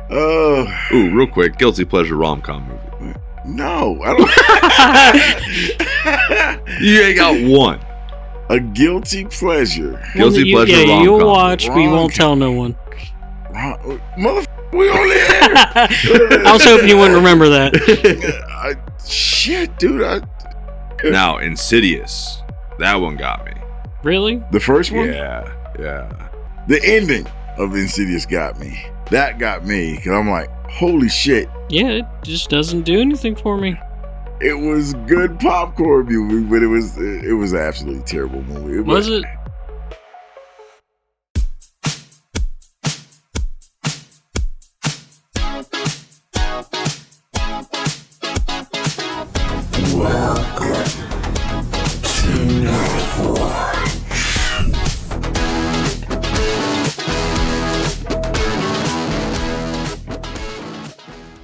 Ooh, real quick, guilty pleasure rom-com movie. No, I don't. You ain't got one. A guilty pleasure. Guilty pleasure rom-com. You'll watch, but you won't tell no one. Motherfucker, we on the air. I was hoping you wouldn't remember that. Shit, dude. Now, Insidious. That one got me. Really? The first one? Yeah. The ending of Insidious got me. That got me, because I'm like, holy shit. Yeah, it just doesn't do anything for me. It was good popcorn movie, but it was an absolutely terrible movie. Was it?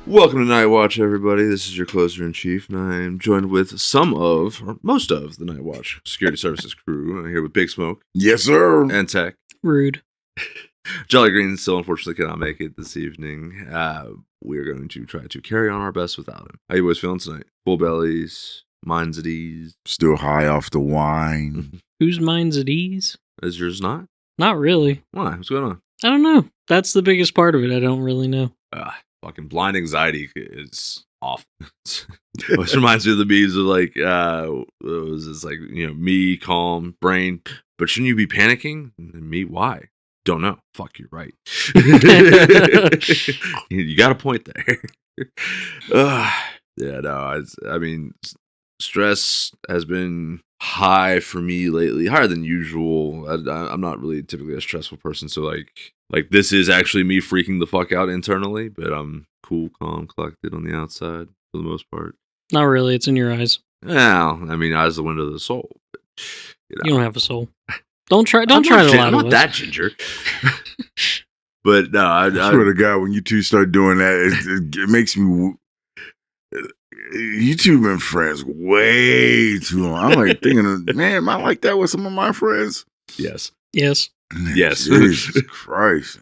Welcome to Nightwatch, everybody. This is your closer-in-chief, and I am joined with most of the Nightwatch Security Services crew. I'm here with Big Smoke. Yes, sir. And Tech. Rude. Jolly Green still unfortunately cannot make it this evening. We're going to try to carry on our best without him. How you boys feeling tonight? Full bellies, minds at ease. Still high off the wine. Whose mind's at ease? Is yours not? Not really. Why? What's going on? I don't know. That's the biggest part of it. I don't really know. Fucking blind anxiety is awful. Which reminds me of the memes of like, it was this like, me, calm, brain, but shouldn't you be panicking? And me, why? Don't know. Fuck, you're right. You got a point there. Yeah, no, I mean, stress has been high for me lately, higher than usual. I'm not really typically a stressful person, so like this is actually me freaking the fuck out internally, but I'm cool, calm, collected on the outside for the most part. Not really. It's in your eyes. Well, I mean, eyes the window of the soul. But, you don't have a soul. Don't try to lie to us. I'm not that ginger. But no, I swear to God, when you two start doing that, it makes me. You two been friends way too long. I'm like thinking, man, am I like that with some of my friends? Yes. Yes. Yes. Jesus Christ.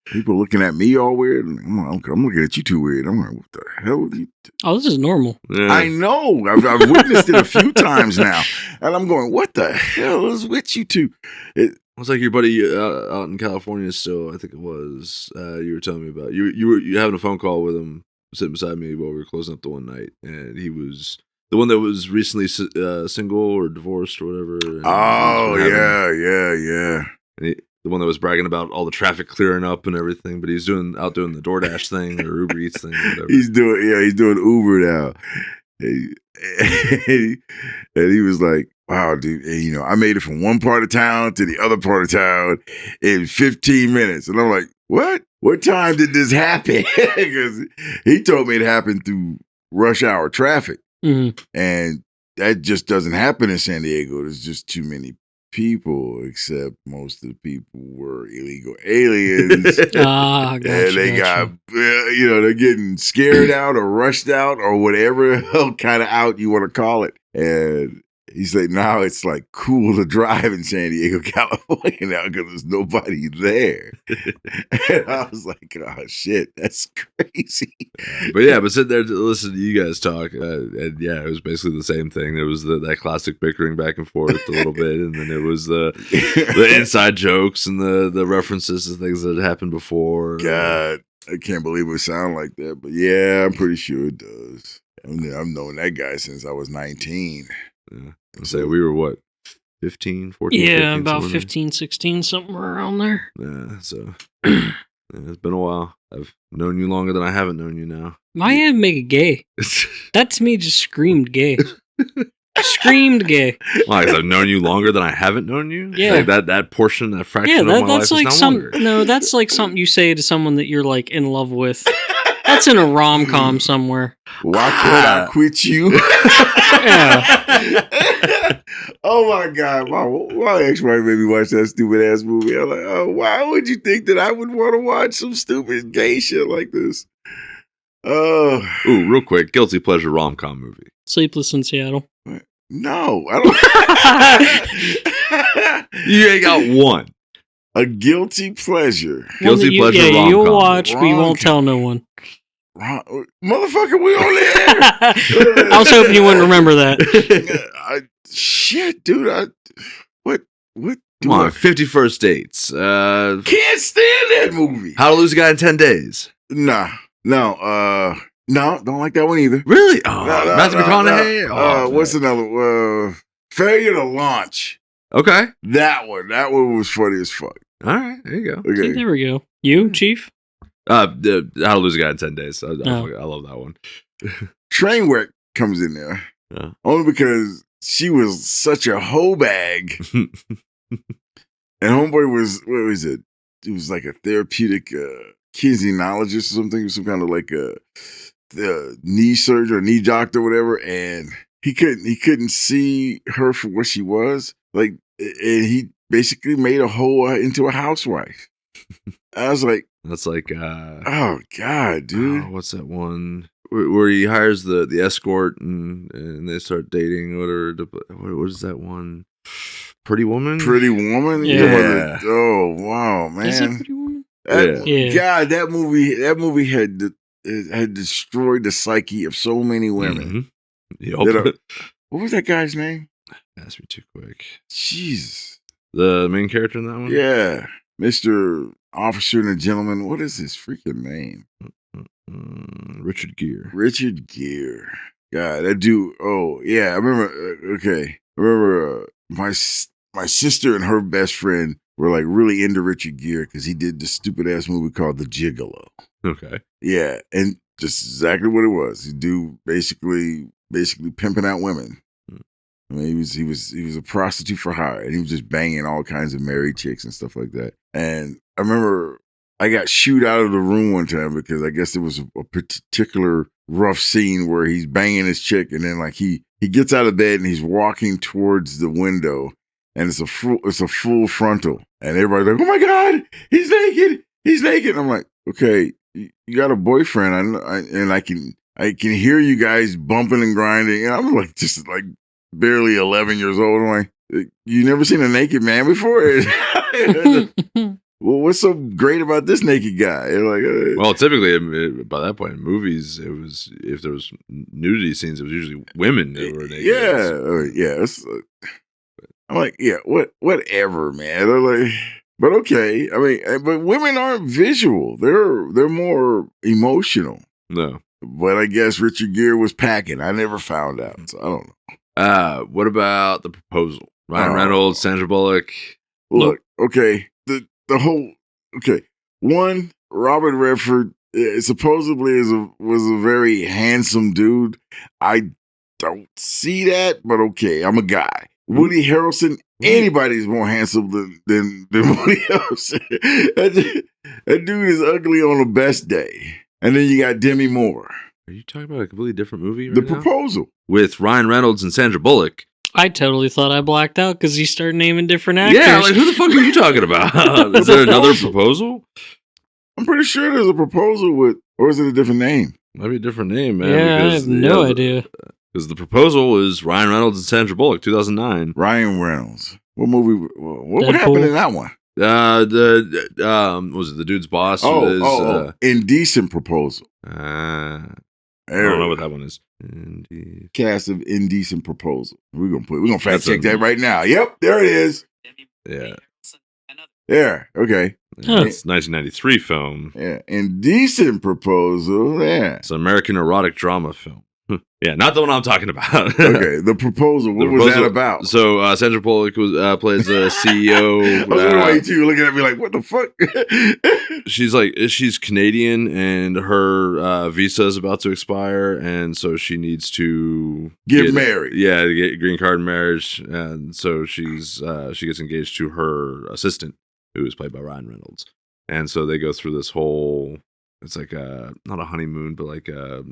People looking at me all weird. I'm looking at you two weird. I'm like, what the hell are you? Oh, this is normal. Yeah. I know. I've witnessed it a few times now. And I'm going, what the hell is with you two? It was like your buddy out in California still, I think it was, you were telling me about. You were having a phone call with him, sitting beside me while we were closing up the one night, and he was the one that was recently single or divorced or whatever. Oh, yeah. And the one that was bragging about all the traffic clearing up and everything, but he's out doing the DoorDash thing or Uber Eats thing or whatever. He's doing Uber now. And he was like, wow, dude, I made it from one part of town to the other part of town in 15 minutes. And I'm like, what? What time did this happen? Because he told me it happened through rush hour traffic. Mm-hmm. And that just doesn't happen in San Diego. There's just too many people, except most of the people were illegal aliens. Gotcha, and they got, they're getting scared out or rushed out or whatever kind of out you want to call it. And he's like, now it's like cool to drive in San Diego, California now because there's nobody there. And I was like, oh shit, that's crazy. But sitting there to listen to you guys talk, and yeah, it was basically the same thing. There was that classic bickering back and forth a little bit, and then it was the inside jokes and the references to things that had happened before. God, I can't believe it would sound like that, but yeah, I'm pretty sure it does. I've known that guy since I was 19. Yeah. So we were what, 15, 14? Yeah, 15, about 15, 16, somewhere around there. Yeah, so it's been a while. I've known you longer than I haven't known you now. Why you have to make it gay? That to me just screamed gay. Screamed gay. Why? Because I've known you longer than I haven't known you? Yeah. Like that portion, that fraction of my that's life like is now longer. No, that's like something you say to someone that you're like in love with. That's in a rom-com somewhere. Why can't I quit you? Yeah. Oh my God. My ex-wife made me watch that stupid ass movie. I'm like, oh, why would you think that I would want to watch some stupid gay shit like this? Ooh, real quick, guilty pleasure rom-com movie. Sleepless in Seattle. No, I don't. You ain't got one. A guilty pleasure. One that Guilty pleasure yeah, you'll rom-com. watch, but you won't tell no one. Motherfucker, we on there. I was hoping you wouldn't remember that. Shit, dude. What? Come on, 50 First Dates. Can't stand that movie. How to Lose a Guy in 10 Days. No, don't like that one either. Really? Oh, Matthew McConaughey? No. What's another? Failure to Launch. Okay. That one was funny as fuck. All right, there you go. Okay. See, there we go. You, Chief? How to Lose a Guy in 10 Days. I love that one. Trainwreck comes in there. Yeah. Only because she was such a hoe bag. And homeboy was, what was it? It was like a therapeutic kinesiologist or something, some kind of like a knee surgeon or knee doctor or whatever. And he couldn't see her for what she was. Like, and he basically made a hoe into a housewife. I was like, That's like, oh God, dude. what's that one? Where he hires the escort and they start dating or whatever. What is that one? Pretty Woman? Pretty Woman? Yeah. Oh, wow, man. Is it Pretty Woman? Yeah. God, that movie had destroyed the psyche of so many women. Mm-hmm. Yep. What was that guy's name? That's me too quick. Jesus. The main character in that one? Yeah. Mr. Officer and a Gentleman. What is his freaking name? Richard Gere. Richard Gere. God, that dude. Oh, yeah. I remember. Okay. I remember my sister and her best friend were like really into Richard Gere because he did this stupid ass movie called The Gigolo. Okay. Yeah. And just exactly what it was. He do basically pimping out women. I mean, he was a prostitute for hire, and he was just banging all kinds of married chicks and stuff like that. And I remember I got shooed out of the room one time because I guess there was a particular rough scene where he's banging his chick, and then like he gets out of bed and he's walking towards the window, and it's a full frontal, and everybody's like, "Oh my God, he's naked!" And I'm like, "Okay, you got a boyfriend, and I can hear you guys bumping and grinding," and I'm like just like barely 11 years old. I'm like, "You never seen a naked man before?" Well, what's so great about this naked guy? Like, well, typically by that point in movies, it was if there was nudity scenes, it was usually women that were naked. Yeah. I'm like, yeah, whatever, man. They're like, but okay. I mean, but women aren't visual. They're more emotional. No. But I guess Richard Gere was packing. I never found out, so I don't know. What about The Proposal? Ryan Reynolds, Sandra Bullock. Look, okay. The whole one, Robert Redford supposedly was a very handsome dude. I don't see that, but okay, I'm a guy. Woody Harrelson, anybody's more handsome than Woody Harrelson. That dude is ugly on the best day. And then you got Demi Moore. Are you talking about a completely different movie right The now? Proposal. With Ryan Reynolds and Sandra Bullock. I totally thought I blacked out because you started naming different actors. Yeah, like who the fuck are you talking about? Is there another proposal? I'm pretty sure there's a proposal or is it a different name? Might be a different name, man. Yeah, I have no idea. Because The Proposal is Ryan Reynolds and Sandra Bullock, 2009. Ryan Reynolds. What movie? What happened in that one? Was it The Dude's Boss? Indecent Proposal. I don't know what that one is. Cast of Indecent Proposal. We're gonna fact check that right now. Yep, there it is. Yeah. There. Okay. It's 1993 film. Yeah. Indecent Proposal. Yeah. It's an American erotic drama film. Yeah, not the one I'm talking about. Okay, The Proposal. What was that about? So Sandra Bullock plays a CEO. I was wondering why you were looking at me like, what the fuck? She's Canadian and her visa is about to expire, and so she needs to get married. Yeah, to get a green card marriage, and so she gets engaged to her assistant, who is played by Ryan Reynolds, and so they go through this whole. It's like not a honeymoon, but like a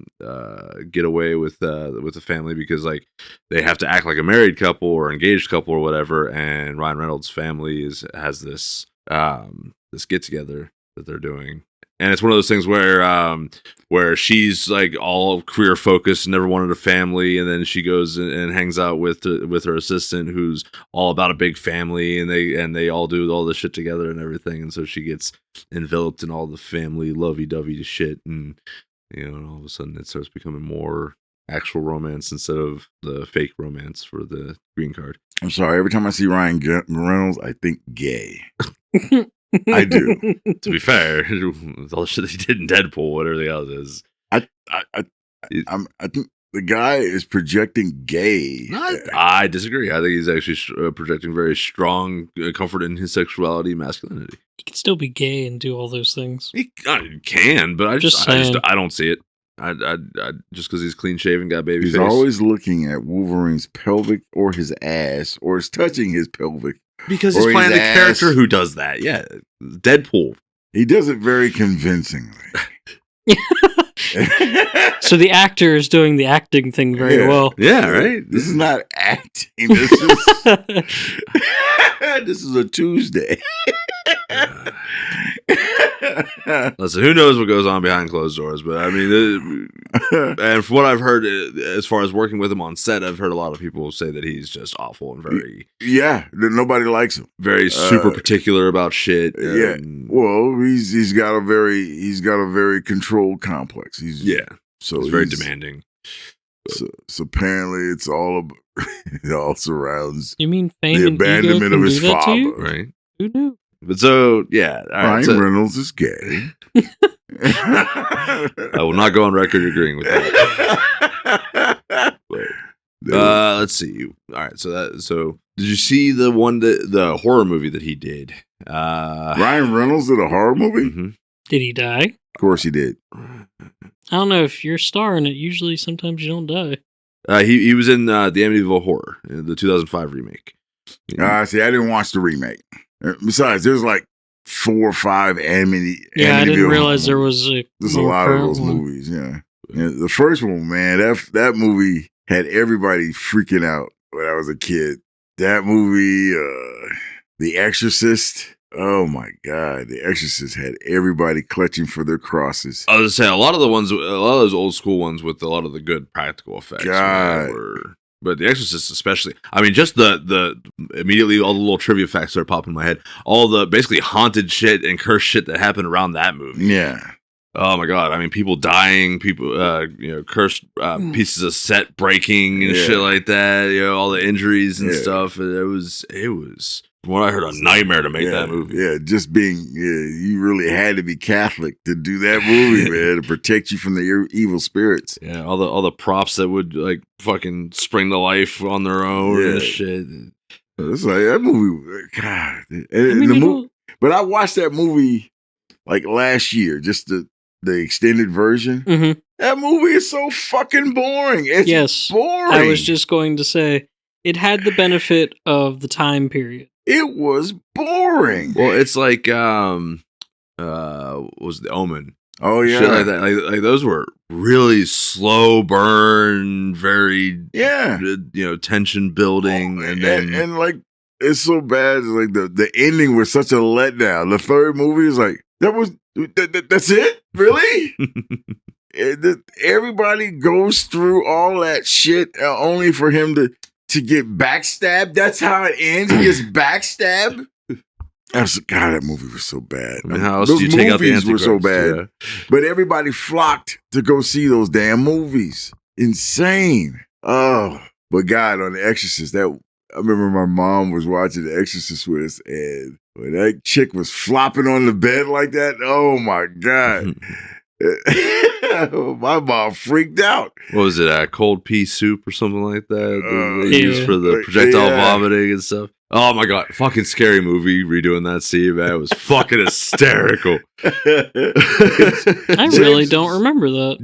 getaway with the family because like they have to act like a married couple or engaged couple or whatever. And Ryan Reynolds' family has this get together, that they're doing. And it's one of those things where she's like all career focused, never wanted a family, and then she goes and hangs out with her assistant, who's all about a big family, and they all do all this shit together and everything. And so she gets enveloped in all the family lovey-dovey shit, and and all of a sudden it starts becoming more actual romance instead of the fake romance for the green card. I'm sorry. Every time I see Ryan Reynolds, I think gay. I do. To be fair, with all the shit that he did in Deadpool, whatever the else is, I think the guy is projecting gay. I disagree. I think he's actually projecting very strong comfort in his sexuality, masculinity. He can still be gay and do all those things. He can, but I don't see it. I just because he's clean shaven, got baby face. He's always looking at Wolverine's pelvic or his ass, or is touching his pelvic. Because he's playing the character who does that. Yeah. Deadpool. He does it very convincingly. So the actor is doing the acting thing very well. Yeah, right? This is not acting. This is a Tuesday. Listen, who knows what goes on behind closed doors, but I mean, and from what I've heard, as far as working with him on set, I've heard a lot of people say that he's just awful and very... Yeah, nobody likes him. Very super particular about shit. Yeah, well, he's got a very controlled complex. So he's very demanding. So apparently it's it all surrounds you mean fame the and abandonment ego of his father, right? Who knew? But so, yeah. Ryan Reynolds is gay. I will not go on record agreeing with that. But, let's see. All right, so did you see the horror movie that he did? Ryan Reynolds did a horror movie? Mm-hmm. Did he die? Of course he did. I don't know, if you're starring it, usually sometimes you don't die. He was in the Amityville Horror, the 2005 remake. See, I didn't watch the remake. Besides, there's like 4 or 5 Amityville. Yeah, I didn't realize there was there's a lot of those movies. Yeah, the first one, man, that movie had everybody freaking out when I was a kid. That movie, The Exorcist. Oh my God, The Exorcist had everybody clutching for their crosses. I was gonna say a lot of those old school ones with a lot of the good practical effects. But The Exorcist especially. I mean, just the immediately all the little trivia facts that are popping in my head. All the basically haunted shit and cursed shit that happened around that movie. Yeah. Oh my God. I mean, people dying, people, cursed pieces of set breaking and shit like that. All the injuries and stuff. It was, from what I heard, a nightmare to make that movie. Yeah, just being, you really had to be Catholic to do that movie, man, to protect you from the evil spirits. Yeah, all the props that would like fucking spring to life on their own and shit. It's like that movie, God. But I watched that movie like last year, just the extended version. Mm-hmm. That movie is so fucking boring. It's boring. I was just going to say, it had the benefit of the time period. It was boring. Well, it's like was The Omen? Oh yeah, shit like that. Like those were really slow burn, very tension building, and like it's so bad. Like the ending was such a letdown. The third movie is like that's it, really. Everybody goes through all that shit only for him to get backstabbed. That's how it ends. He gets backstabbed. God, that movie was so bad. I mean, how else do you take out the Antichrist? Were so bad, but everybody flocked to go see those damn movies. Insane. Oh, but God, on The Exorcist, I remember my mom was watching The Exorcist with us, and when that chick was flopping on the bed like that, oh my God. My mom freaked out. What was it? Cold pea soup or something like that? They used for the projectile vomiting and stuff. Oh my God, fucking scary movie. Redoing that scene, man, it was fucking hysterical. I really don't remember that.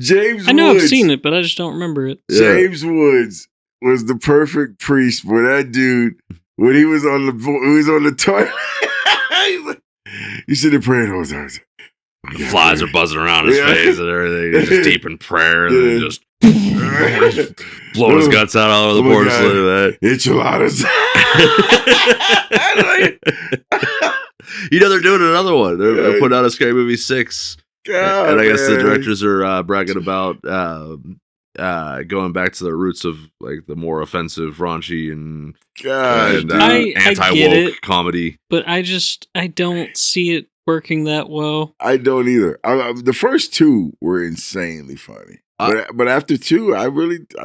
I know I've seen it, but I just don't remember it. James Woods was the perfect priest for that dude when he was on the toilet. He should have prayed all the time. The flies are buzzing around his face and everything. He's just deep in prayer and then just blowing his guts out all over the porcelain. Enchiladas. They're doing another one. They're putting out a Scary Movie 6. God, and I guess the man. directors are bragging about going back to the roots of like the more offensive, raunchy, and I get anti-woke it. comedy. But I don't see it working that well. I don't either. The first two were insanely funny. But after two, I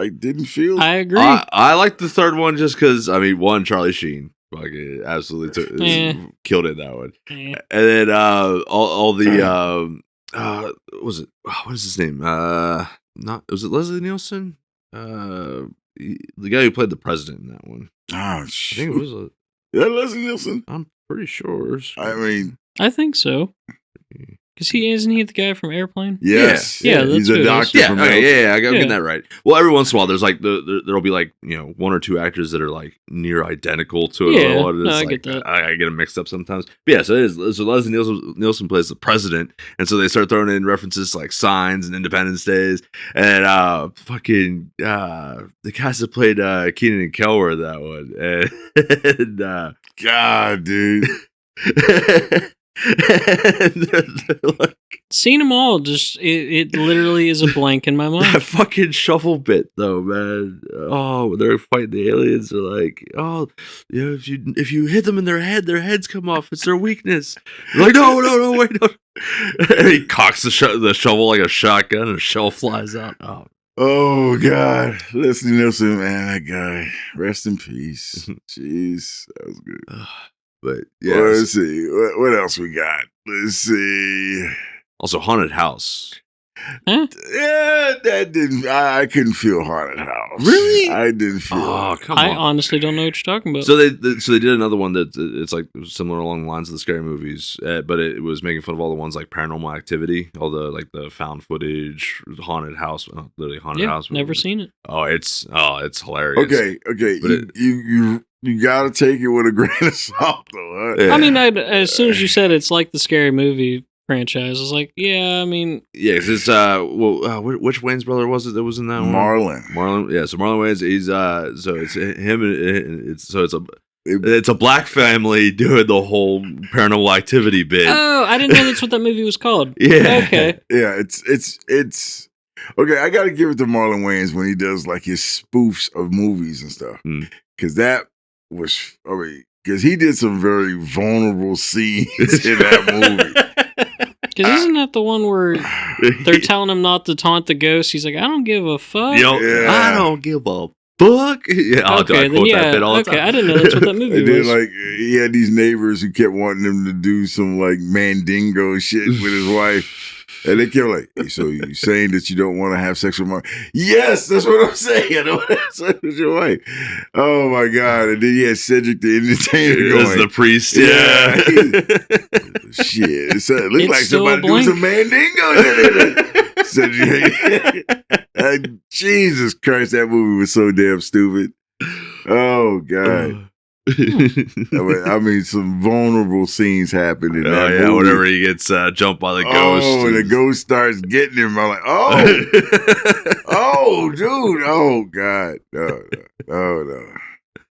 didn't feel. I agree. I like the third one just because, one, Charlie Sheen. Like, absolutely killed it, that one. And then all the... what is his name? Was it Leslie Nielsen? The guy who played the president in that one. Oh, shit. I think it was that Leslie Nielsen? I'm pretty sure. I think so. Because isn't he the guy from Airplane? Yes. Yeah, he's a doctor. I'm getting that right. Well, every once in a while, there's like there'll be like one or two actors that are like near identical to another one. I get that. I get them mixed up sometimes. But yeah, so it is. So Leslie Nielsen plays the president, and so they start throwing in references to like Signs and Independence Days, and the guys that played Keenan and Kel were that one, and God, dude. Like, seeing them all, just it literally is a blank in my mind. That fucking shuffle bit, though, man. Oh, when they're fighting the aliens, they're like, if you hit them in their heads come off. It's their weakness. They're like, no, wait, no. And he cocks the shovel like a shotgun, and a shell flies out. Oh God, Leslie Nielsen, man, that guy. Rest in peace. Jeez, that was good. But yeah, well, let's see what else we got. Let's see. Also, Haunted House. Huh? Yeah, that didn't. I couldn't feel Haunted House. Really? I didn't feel. Oh, come on! I honestly don't know what you're talking about. So they did another one that it's like similar along the lines of the scary movies, but it was making fun of all the ones like Paranormal Activity, all the found footage, haunted house, literally haunted house. Never seen it. It's hilarious. Okay. But you gotta take it with a grain of salt, though. Huh? Yeah. I mean, as soon as you said it's like the Scary Movie franchise, I was like, yeah, I mean, yeah, because it's which Wayne's brother was it that was in that Marlon, yeah, so Marlon Wayans, he's so it's him, and it's a black family doing the whole Paranormal Activity bit. Oh, I didn't know that's what that movie was called. Yeah, okay, yeah, it's okay. I gotta give it to Marlon Wayans when he does like his spoofs of movies and stuff, because that was because he did some very vulnerable scenes in that movie. Because isn't that the one where they're telling him not to taunt the ghost? He's like, I don't give a fuck. I don't give a fuck. Yeah, okay, then yeah. Okay, I didn't know that's what that movie and then, was. like, he had these neighbors who kept wanting him to do some like mandingo shit with his wife. And they kept like, hey, so you saying that you don't want to have sex with my... Yes, that's what I'm saying. I don't want to have sex with your wife. Oh, my God. And then he had Cedric the Entertainer going. As the priest, yeah. Shit. It looked like somebody doing some mandingo. Cedric. Jesus Christ, that movie was so damn stupid. Oh, God. I mean, some vulnerable scenes happen in that movie. Whenever he gets jumped by the ghost. Oh, and the ghost starts getting him. I'm like, oh, dude. Oh, God. No.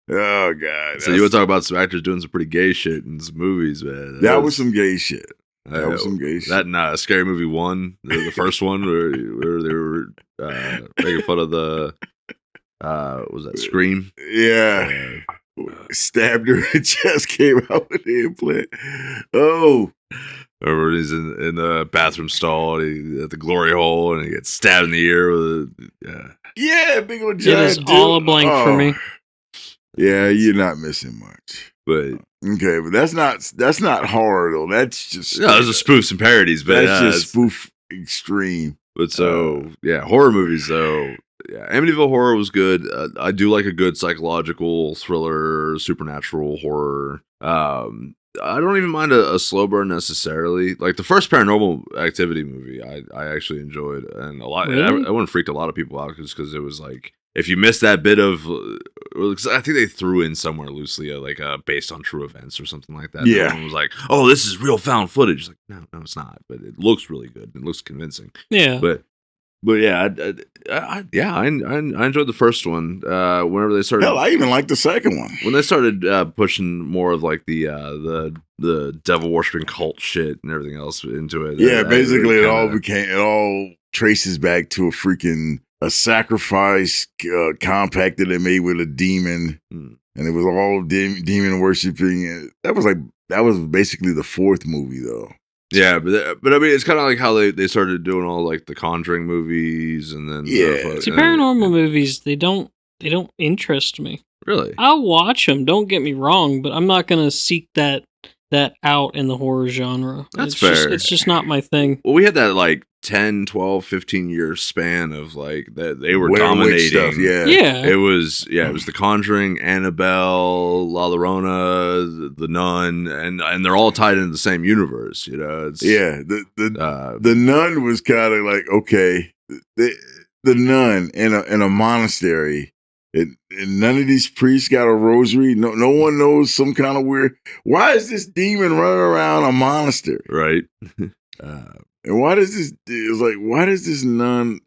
Oh, God. So you want to talk about some actors doing some pretty gay shit in some movies, man. That was some gay shit. That and Scary Movie 1, the first one, where they were making fun of the, was that Scream? Yeah. Stabbed her in the chest, came out with the implant. Oh. Remember he's in the bathroom stall at the glory hole and he gets stabbed in the ear with yeah, big old giant. It is all a blank for me. Yeah, you're not missing much. But okay, but that's not horror though. That's just those are spoofs and parodies, but that's just spoof extreme. But horror movies though. Yeah, Amityville Horror was good. I do like a good psychological thriller, supernatural horror. I don't even mind a slow burn necessarily. Like the first Paranormal Activity movie, I actually enjoyed, and a lot. Really? I wouldn't freaked a lot of people out because it was like if you missed that bit of, I think they threw in somewhere loosely based on true events or something like that. Yeah, everyone was like, "Oh, this is real found footage." Like, no, it's not. But it looks really good. It looks convincing. Yeah, but. But yeah, I enjoyed the first one. Whenever they started, Hell, I even like the second one. when they started pushing more of like the devil worshipping cult shit and everything else into it. Yeah, basically it kinda- all traces back to a sacrifice compact that they made with a demon, and it was all demon worshiping. That was basically the fourth movie though. Yeah, but I mean, it's kind of like how they started doing all like the Conjuring movies, and then See, paranormal movies, they don't interest me. Really, I'll watch them. Don't get me wrong, but I'm not gonna seek that out in the horror genre. That's fair. It's just not my thing. Well, we had that like 10, 12, 15 year span of like that they were Blair Witch dominating. stuff, yeah. Yeah. It was The Conjuring, Annabelle, La Llorona, The Nun, and they're all tied into the same universe. You know, it's, the Nun was kind of like, okay, the nun in a monastery. And none of these priests got a rosary. No one knows some kind of weird. Why is this demon running around a monastery? right. And why does this? It's like, why does this nun?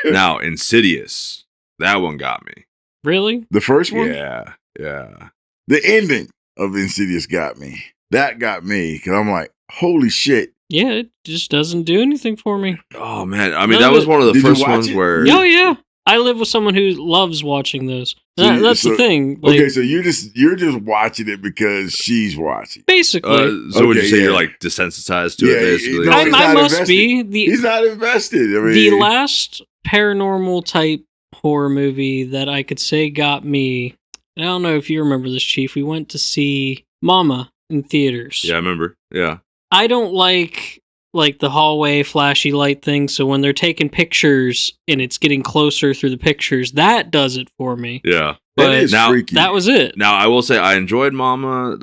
Now, Insidious, that one got me. Really? The first one? Yeah. The ending of Insidious got me. That got me because I'm like, holy shit. Yeah, it just doesn't do anything for me. Oh man, I mean that was one of the Did you first watch ones it? where. Oh yeah, I live with someone who loves watching those. That's the thing. Like, Okay, so you're just watching it because she's watching. Basically, So would you Okay, say yeah. you're like desensitized to Yeah, it? Basically, no, he's I not must invested. be. He's not invested. I mean, The last paranormal type horror movie that I could say got me. I don't know if you remember this, Chief. We went to see Mama in theaters. yeah, I remember. Yeah, I don't like the hallway flashy light thing, so when they're taking pictures and it's getting closer through the pictures, that does it for me. yeah. that but is now- freaky. That was it. Now I will say I enjoyed Mama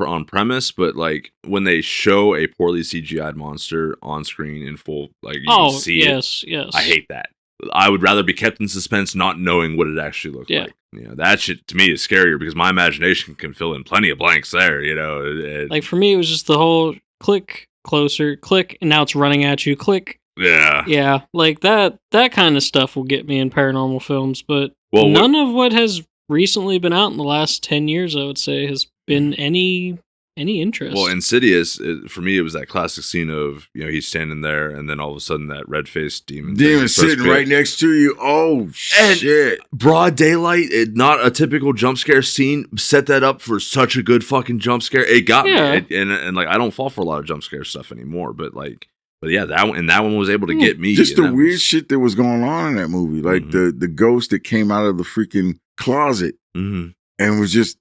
on premise, but like when they show a poorly CGI'd monster on screen in full, like you can see it, yes. I hate that. I would rather be kept in suspense, not knowing what it actually looks Yeah. like. You know, that shit to me is scarier because my imagination can fill in plenty of blanks there. You know, Like for me, it was just the whole click, closer, click, and now it's running at you, click. yeah. Yeah, like that kind of stuff will get me in paranormal films, but Well, none of what has recently been out in the last 10 years, I would say, has been any interest. Well, Insidious, for me, it was that classic scene of, you know, he's standing there and then all of a sudden that red-faced demon Demon sitting right next to you. Oh, shit. Broad daylight, not a typical jump scare scene, set that up for such a good fucking jump scare. It got Yeah. me. And like, I don't fall for a lot of jump scare stuff anymore, but yeah, that one was able to get me. Just and the that weird was- shit that was going on in that movie. Like Mhm. the ghost that came out of the freaking closet Mhm. and was just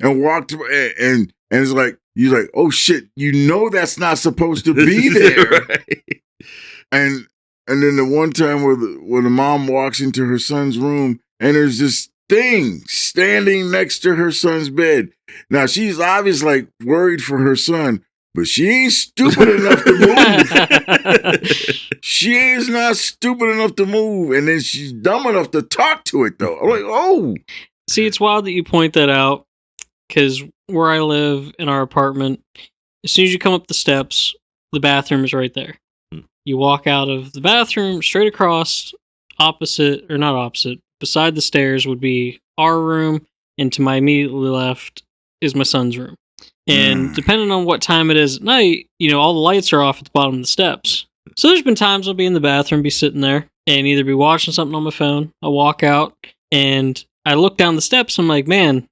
and walked and it's like, you're like, oh shit, you know that's not supposed to be there. Right. And then the one time where the mom walks into her son's room and there's this thing standing next to her son's bed. Now she's obviously like worried for her son, but she ain't stupid enough to move. She is not stupid enough to move, and then she's dumb enough to talk to it though. I'm like, oh, See, it's wild that you point that out, because where I live in our apartment, as soon as you come up the steps, the bathroom is right there. Hmm. You walk out of the bathroom, straight across, beside the stairs would be our room, and to my immediately left is my son's room. And depending on what time it is at night, you know, all the lights are off at the bottom of the steps. So there's been times I'll be in the bathroom, be sitting there, and either be watching something on my phone. I'll walk out, and I look down the steps. I'm like, man,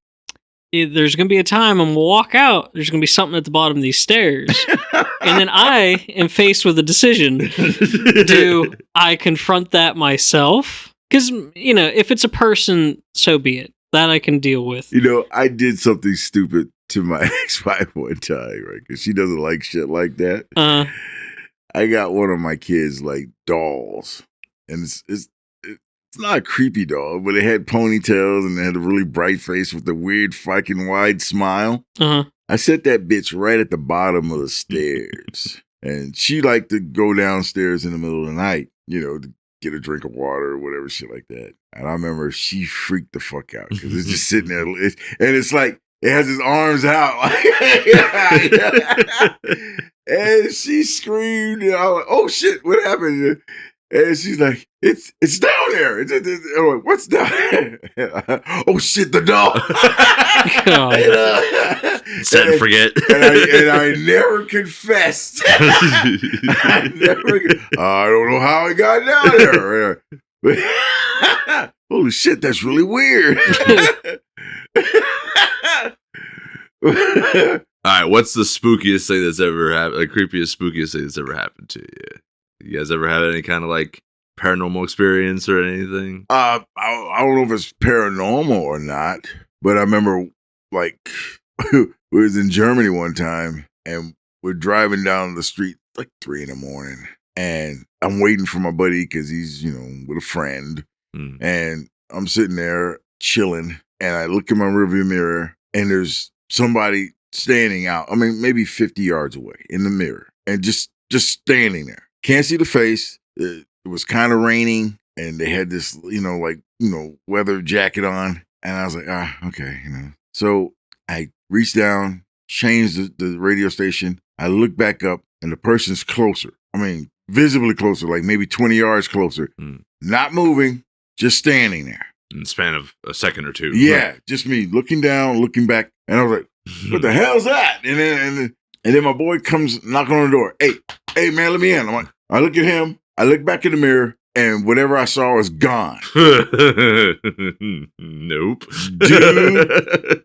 there's going to be a time I'm going to walk out. There's going to be something at the bottom of these stairs. And then I am faced with a decision. Do I confront that myself? Because, you know, if it's a person, so be it. That I can deal with. you know, I did something stupid to my ex-wife one time, right? Because she doesn't like shit like that. I got one of my kids like dolls, and it's not a creepy doll, but it had ponytails and it had a really bright face with a weird fucking wide smile. I set that bitch right at the bottom of the stairs, and she liked to go downstairs in the middle of the night, you know, to get a drink of water or whatever shit like that. And I remember she freaked the fuck out because it's just sitting there, and it's like it has its arms out, and she screamed, and I was like, "Oh shit, what happened?" And she's like, it's down there. I'm like, what's down there? Oh shit, the dog. Set and forget. And I never confessed. I don't know how it got down there. Holy shit, that's really weird. All right, what's the spookiest thing that's ever happened? The creepiest, spookiest thing that's ever happened to you? You guys ever had any kind of like paranormal experience or anything? I don't know if it's paranormal or not, but I remember like we was in Germany one time and we're driving down the street like 3 a.m. and I'm waiting for my buddy because he's, with a friend. And I'm sitting there chilling and I look in my rearview mirror and there's somebody standing out. I mean, maybe 50 yards away in the mirror and just standing there. Can't see the face. It was kind of raining and they had this, weather jacket on. And I was like, okay, So I reached down, changed the radio station. I look back up and the person's closer. I mean, visibly closer, like maybe 20 yards closer. Not moving, just standing there. In the span of a second or two. Yeah, just me looking down, looking back. And I was like, what the hell's that? And then my boy comes knocking on the door. Hey, man, let me in. I'm like, I look at him. I look back in the mirror, and whatever I saw is gone. Nope. Dude,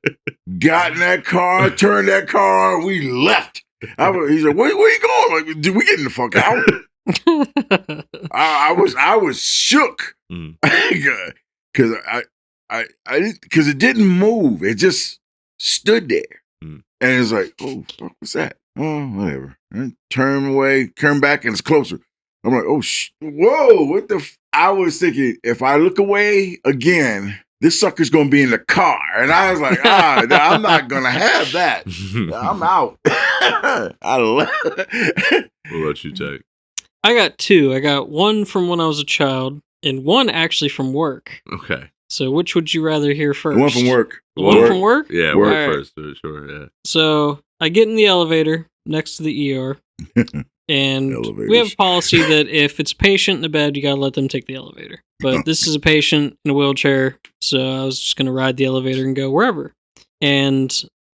got in that car, turned that car on, we left. He's like, where you going? Like, dude, we getting the fuck out. I was shook because because it didn't move. It just stood there, and it's like, oh, fuck, what's that? Oh, whatever. And turn back, and it's closer. I'm like, oh, whoa, what the? I was thinking, if I look away again, this sucker's gonna be in the car, and I was like, I'm not gonna have that. I'm out. What about you, Jake? I got 2. I got one from when I was a child, and one actually from work. Okay. So which would you rather hear first? The one from work. The one from work? Yeah, work first, for sure, yeah. So I get in the elevator next to the ER, and we have a policy that if it's a patient in the bed, you gotta let them take the elevator. But this is a patient in a wheelchair, so I was just gonna ride the elevator and go wherever. And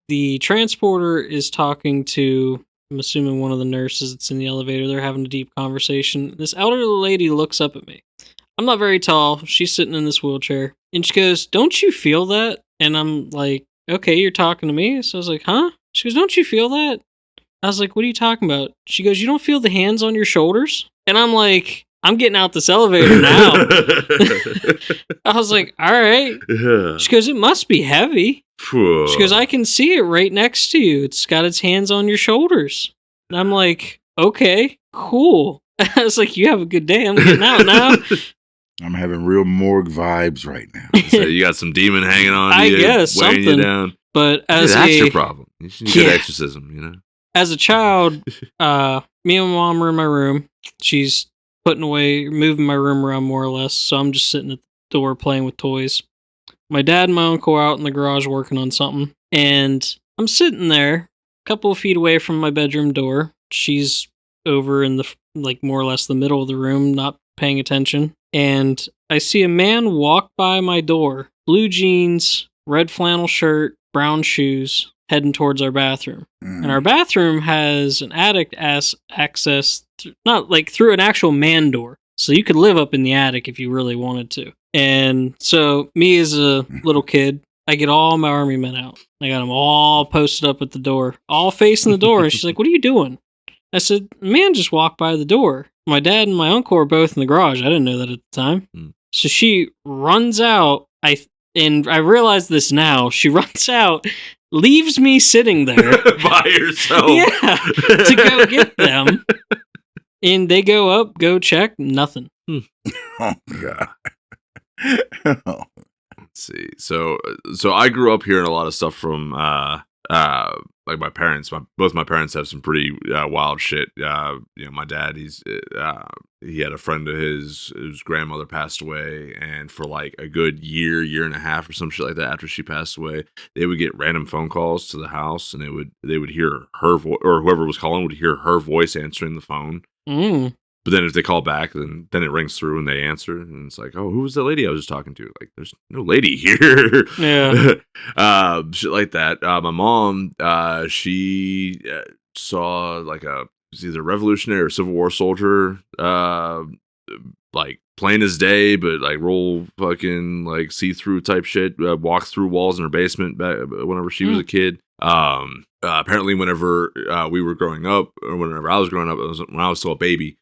the transporter is talking to, I'm assuming, one of the nurses that's in the elevator. They're having a deep conversation. This elderly lady looks up at me. I'm not very tall. She's sitting in this wheelchair. And she goes, "Don't you feel that?" And I'm like, "Okay, you're talking to me?" So I was like, "Huh?" She goes, "Don't you feel that?" I was like, "What are you talking about?" She goes, "You don't feel the hands on your shoulders?" And I'm like, "I'm getting out this elevator now." I was like, "All right." Yeah. She goes, "It must be heavy." She goes, "I can see it right next to you. It's got its hands on your shoulders." And I'm like, "Okay, cool." I was like, "You have a good day. I'm getting out now." I'm having real morgue vibes right now. So you got some demon hanging on you, I guess, weighing something. you down. But as that's your problem. You should get exorcism, As a child, me and my mom were in my room. She's moving my room around more or less. So I'm just sitting at the door playing with toys. My dad and my uncle are out in the garage working on something. And I'm sitting there a couple of feet away from my bedroom door. She's over in more or less the middle of the room, not paying attention. And I see a man walk by my door, blue jeans, red flannel shirt, brown shoes, heading towards our bathroom. And our bathroom has an attic access, not like through an actual man door. So you could live up in the attic if you really wanted to. And so me as a little kid, I get all my army men out. I got them all posted up at the door, all facing the door. And she's like, "What are you doing?" I said, "Man just walked by the door." My dad and my uncle are both in the garage. I didn't know that at the time. So she runs out. And I realize this now. She runs out, leaves me sitting there. By yourself. Yeah, to go get them. And they go up, go check, nothing. Oh, God. Let's see. So I grew up hearing a lot of stuff from like my parents. Both my parents have some pretty wild shit. My dad, he had a friend of his whose grandmother passed away, and for like a good year and a half or some shit like that after she passed away, they would get random phone calls to the house, and they would hear her voice, or whoever was calling would hear her voice answering the phone. But then if they call back, then it rings through and they answer, and it's like, oh, who was that lady I was just talking to? Like, there's no lady here. Yeah. Shit like that. My mom, she saw like it was either Revolutionary or Civil War soldier, like plain as day, but like roll fucking like see-through type shit, walk through walls in her basement back whenever she was a kid. Apparently whenever we were growing up, or whenever I was growing up, it was when I was still a baby.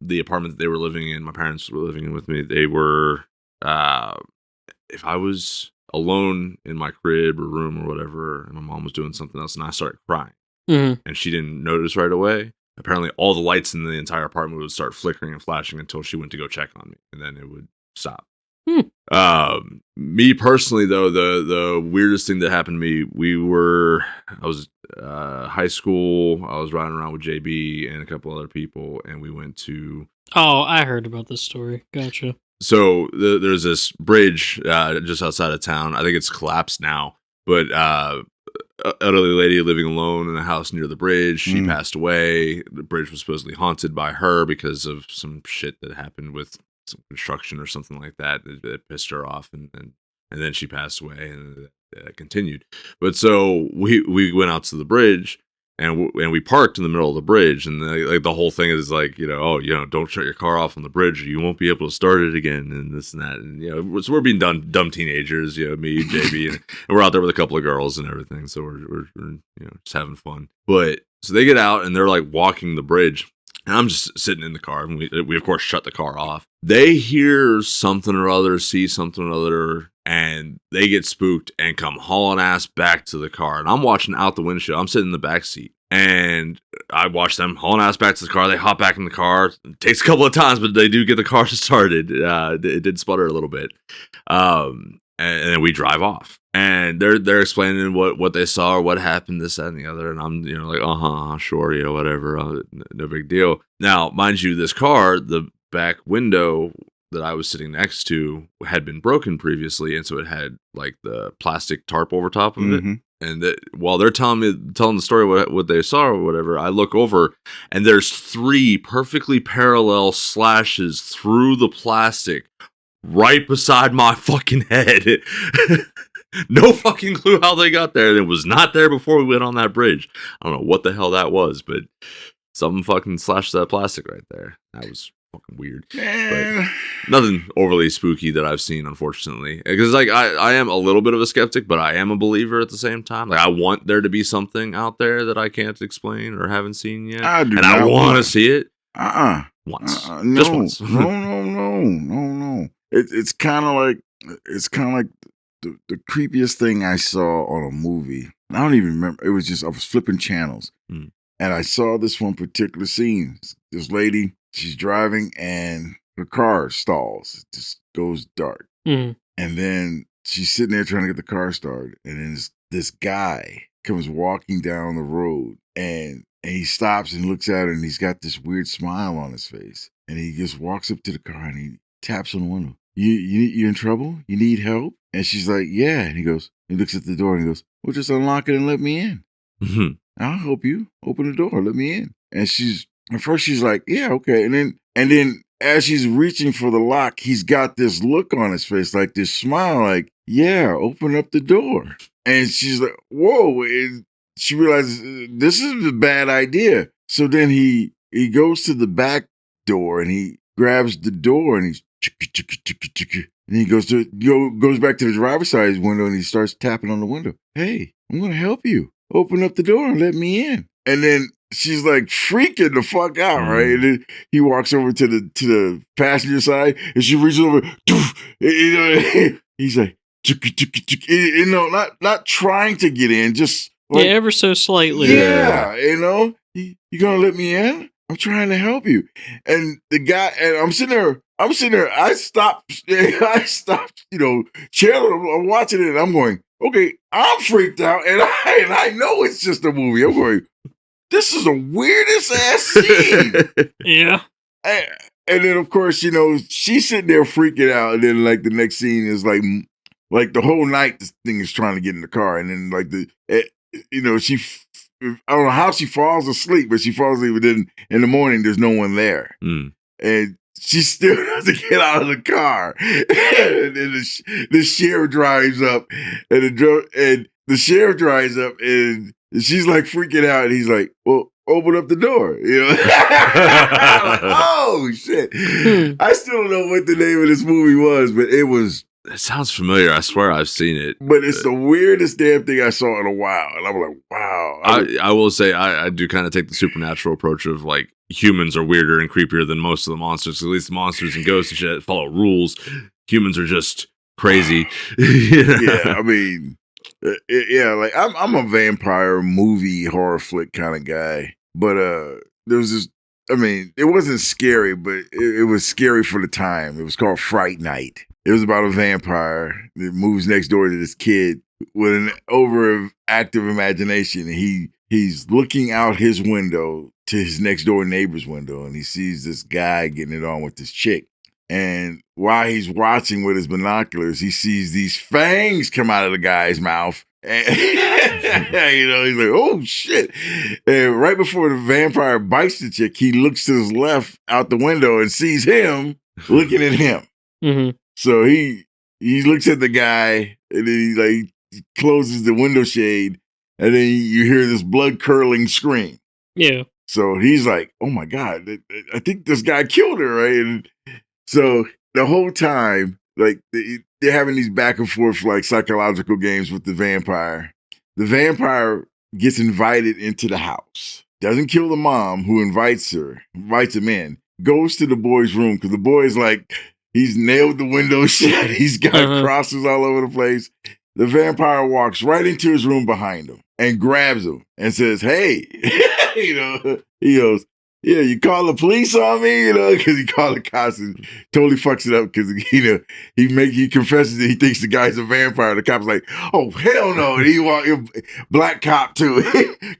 The apartment that they were living in, my parents were living in with me, they were if I was alone in my crib or room or whatever, and my mom was doing something else and I started crying, and she didn't notice right away, apparently all the lights in the entire apartment would start flickering and flashing until she went to go check on me, and then it would stop. Me personally, though, the weirdest thing that happened to me, I was high school, I was riding around with JB and a couple other people, and we went to... Oh, I heard about this story. Gotcha. So there's this bridge just outside of town. I think it's collapsed now, but elderly lady living alone in a house near the bridge. She passed away. The bridge was supposedly haunted by her because of some shit that happened with some construction or something like that that pissed her off, and then she passed away, and it continued. But so we went out to the bridge, and we parked in the middle of the bridge, and the whole thing is like, don't shut your car off on the bridge, or you won't be able to start it again, and this and that, and so we're being dumb teenagers, me, JB, and we're out there with a couple of girls and everything, so we're just having fun. But so they get out and they're like walking the bridge, and I'm just sitting in the car, and we of course shut the car off. They hear something or other, see something or other, and they get spooked and come hauling ass back to the car. And I'm watching out the windshield. I'm sitting in the back seat, and I watch them hauling ass back to the car. They hop back in the car. It takes a couple of times, but they do get the car started. It did sputter a little bit. And then we drive off, and they're explaining what they saw or what happened, this, that, and the other, and I'm like, sure, whatever, no big deal. Now, mind you, this car, the back window that I was sitting next to had been broken previously, and so it had like the plastic tarp over top of it. And while they're telling the story what they saw or whatever, I look over and there's 3 perfectly parallel slashes through the plastic right beside my fucking head. No fucking clue how they got there. It was not there before we went on that bridge. I don't know what the hell that was, but something fucking slashed that plastic right there. That was fucking weird. But nothing overly spooky that I've seen, unfortunately. Because like I am a little bit of a skeptic, but I am a believer at the same time. Like I want there to be something out there that I can't explain or haven't seen yet. I want to see it. Once. Just once. No. It's kind of like the creepiest thing I saw on a movie. I don't even remember. It was just, I was flipping channels, and I saw this one particular scene. This lady, she's driving, and her car stalls. It just goes dark. And then she's sitting there trying to get the car started, and then this guy comes walking down the road, and he stops and looks at her, and he's got this weird smile on his face. And he just walks up to the car, and he taps on the window. You in trouble? You need help? And she's like, yeah. And he looks at the door, and he goes, well, just unlock it and let me in. I'll help you. Open the door. Let me in. And at first she's like, yeah, okay. And then as she's reaching for the lock, he's got this look on his face, like this smile, like, yeah, open up the door. And she's like, whoa. And she realizes this is a bad idea. So then he goes to the back door, and he grabs the door, and he's and he goes back to the driver's side window, and he starts tapping on the window. Hey, I'm going to help you. Open up the door and let me in. And then she's like freaking the fuck out, right? And then he walks over to the passenger side, and she reaches over. He's like, not trying to get in, just like, ever so slightly. Yeah, you gonna let me in? I'm trying to help you. And the guy, and I'm sitting there. I stopped, channel. I'm watching it, and I'm going, okay, I'm freaked out, and I know it's just a movie. I'm going, this is the weirdest ass scene. Yeah. And then, of course, she's sitting there freaking out, and then like the next scene is like the whole night this thing is trying to get in the car, and then like she I don't know how she falls asleep, but she falls asleep. But then in the morning, there's no one there, and she still doesn't get out of the car. And then the sheriff drives up, and the sheriff drives up, and she's like freaking out, and he's like, "Well, open up the door." You know? Like, oh shit! I still don't know what the name of this movie was, but it was. It sounds familiar. I swear I've seen it. But it's the weirdest damn thing I saw in a while. And I'm like, wow. I will say I do kind of take the supernatural approach of like humans are weirder and creepier than most of the monsters. At least the monsters and ghosts and shit follow rules. Humans are just crazy. Yeah, I mean, like I'm a vampire movie horror flick kind of guy. But there was this, I mean, it wasn't scary, but it was scary for the time. It was called Fright Night. It was about a vampire that moves next door to this kid with an overactive imagination. And he's looking out his window to his next door neighbor's window, and he sees this guy getting it on with this chick. And while he's watching with his binoculars, he sees these fangs come out of the guy's mouth. And, you know, he's like, oh shit. And right before the vampire bites the chick, he looks to his left out the window and sees him looking at him. Mm-hmm. So he looks at the guy, and then he closes the window shade, and then you hear this blood curdling scream. Yeah. So he's like, "Oh my god, I think this guy killed her!" Right? And so the whole time, like they're having these back and forth like psychological games with the vampire. The vampire gets invited into the house, doesn't kill the mom who invites him in, goes to the boy's room because the boy's like. He's nailed the window shut. He's got crosses all over the place. The vampire walks right into his room behind him and grabs him and says, "Hey," you know, he goes, "Yeah, you call the police on me," you know, because he called the cops and totally fucks it up because, you know, he confesses that he thinks the guy's a vampire. The cop's like, "Oh, hell no." And he walked, black cop too.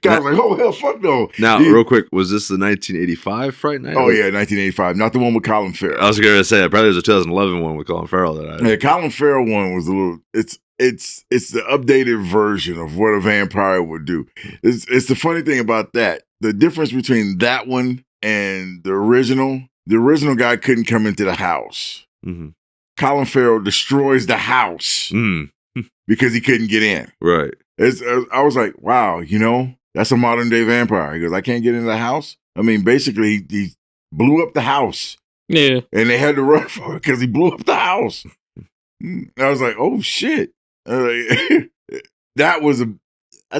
Guy's like, "Oh, hell, fuck no." Now, real quick, was this the 1985 Fright Night? Oh, yeah, 1985. Not the one with Colin Farrell. I was going to say, probably was a 2011 one with Colin Farrell. Yeah, Colin Farrell one was a little, it's the updated version of what a vampire would do. It's the funny thing about that. The difference between that one and the original guy couldn't come into the house. Mm-hmm. Colin Farrell destroys the house because he couldn't get in. Right. I was like, wow, you know, that's a modern day vampire. He goes, I can't get into the house. I mean, basically, he blew up the house. Yeah. And they had to run for it because he blew up the house. I was like, oh, shit. I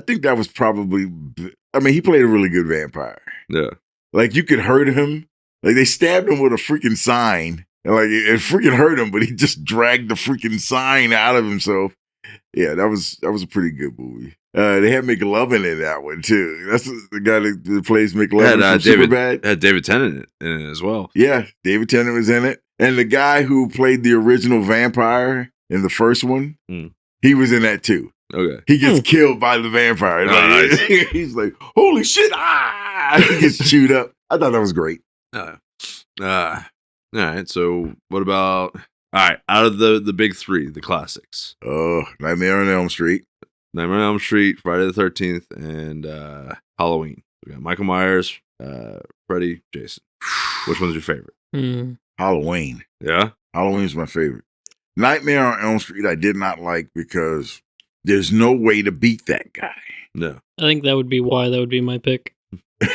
think that was probably, I mean, he played a really good vampire. Yeah. Like, you could hurt him. Like, they stabbed him with a freaking sign. And, like, it freaking hurt him, but he just dragged the freaking sign out of himself. Yeah, that was a pretty good movie. They had McLovin in that one, too. That's the guy that plays McLovin from Superbad. Had David Tennant in it as well. Yeah, David Tennant was in it. And the guy who played the original vampire in the first one, he was in that, too. Okay. He gets killed by the vampire. Like, nice. He's like, holy shit, he gets chewed up. I thought that was great. All right, so what about, out of the big three, the classics. Oh, Nightmare on Elm Street. Nightmare on Elm Street, Friday the 13th, and Halloween. We got Michael Myers, Freddy, Jason. Which one's your favorite? Halloween. Yeah? Halloween's my favorite. Nightmare on Elm Street I did not like because there's no way to beat that guy. No. I think that would be why that would be my pick.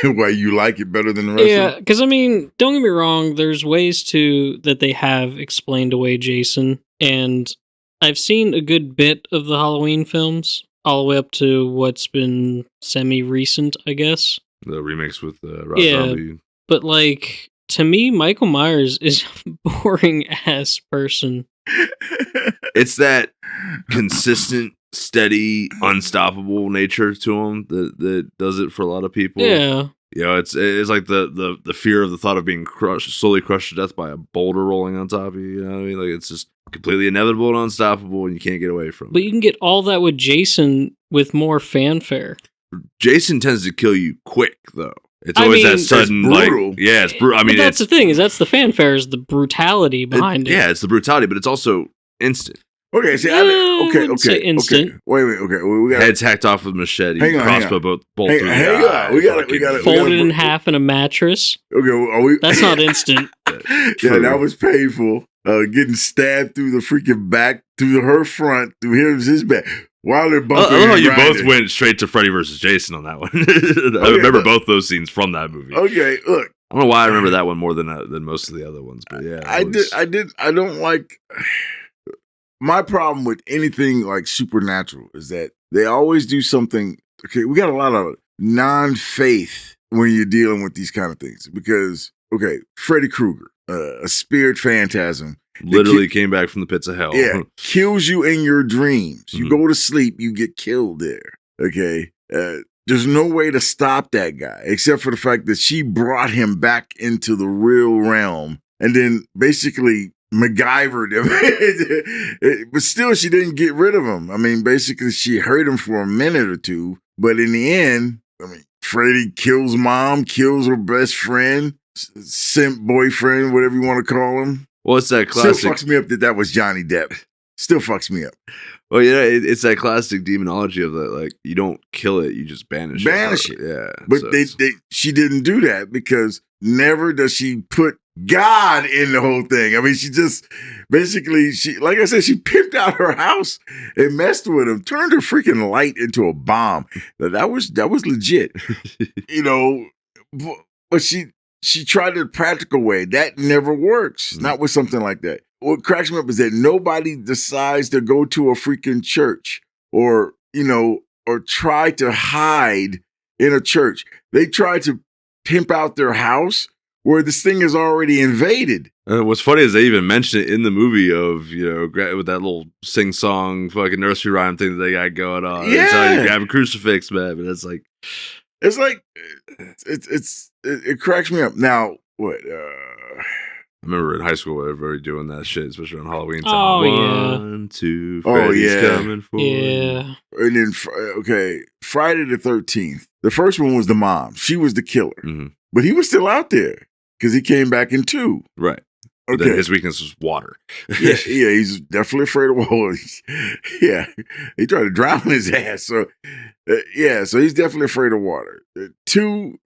Why you like it better than the rest of them? Yeah, because I mean, don't get me wrong, there's ways that they have explained away Jason, and I've seen a good bit of the Halloween films, all the way up to what's been semi-recent, I guess. The remakes with Rob Zombie. But like, to me, Michael Myers is a boring-ass person. It's that consistent, steady, unstoppable nature to him that does it for a lot of people. Yeah. You know, it's like the fear of the thought of being slowly crushed to death by a boulder rolling on top of you. You know what I mean? Like, it's just completely inevitable and unstoppable, and you can't get away from it. But you can get all that with Jason with more fanfare. Jason tends to kill you quick, though. It's always that sudden, it's brutal. like, yeah, it's brutal. I mean, that's the thing, that's the fanfare, is the brutality behind it. Yeah, it's the brutality, but it's also instant. Okay, see, wouldn't say instant. okay. Wait, okay. We got Heads hacked off with machete, crossbow bolt through the eye. We got folded in half in a mattress. Okay, are we? That's not instant. Yeah, that was painful. Getting stabbed through the freaking back, through her front, through his back. While they're both. I love how you both went straight to Freddy versus Jason on that one. I remember both those scenes from that movie. Okay, look. I don't know why I remember that one more than most of the other ones, but yeah, I don't like. My problem with anything like supernatural is that they always do something. Okay, we got a lot of non-faith when you're dealing with these kind of things because, okay, Freddy Krueger, a spirit phantasm. Literally came back from the pits of hell. Yeah, kills you in your dreams. You go to sleep, you get killed there. Okay, there's no way to stop that guy except for the fact that she brought him back into the real realm and then basically MacGyvered him. But still, she didn't get rid of him. I mean, basically, she hurt him for a minute or two. But in the end, I mean, Freddy kills mom, kills her best friend, simp boyfriend, whatever you want to call him. Well, it's that classic. Still fucks me up that was Johnny Depp. Still fucks me up. Well, yeah, it's that classic demonology of that, like, you don't kill it, you just banish it. Yeah. But she didn't do that because never does she put God in the whole thing. I mean, she just basically, like I said, she pimped out her house and messed with him, turned her freaking light into a bomb. That was legit, you know. But she tried the practical way. That never works. Not with something like that. What cracks me up is that nobody decides to go to a freaking church or try to hide in a church. They try to pimp out their house where this thing is already invaded. What's funny is they even mention it in the movie of, with that little sing-song fucking nursery rhyme thing that they got going on. Yeah. It's how you grab a crucifix, man. But it cracks me up. Now, what? I remember in high school, everybody doing that shit, especially on Halloween time. Oh, yeah. 1, 2, Freddy's coming for you. Yeah. And then, Friday the 13th. The first one was the mom. She was the killer. Mm-hmm. But he was still out there because he came back in 2. Right. Okay. Then his weakness was water. yeah, he's definitely afraid of water. Yeah, he tried to drown his ass. So, so he's definitely afraid of water. 2,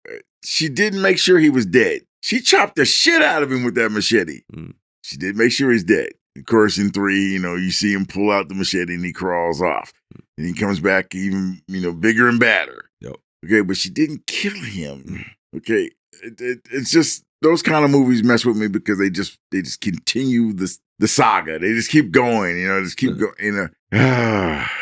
she didn't make sure he was dead. She chopped the shit out of him with that machete. Mm. She did make sure he's dead. Of course, in 3, you see him pull out the machete and he crawls off. And he comes back even, bigger and badder. Yep. Okay, but she didn't kill him. Okay, it's just those kind of movies mess with me because they just continue the saga. They just keep going, just keep going.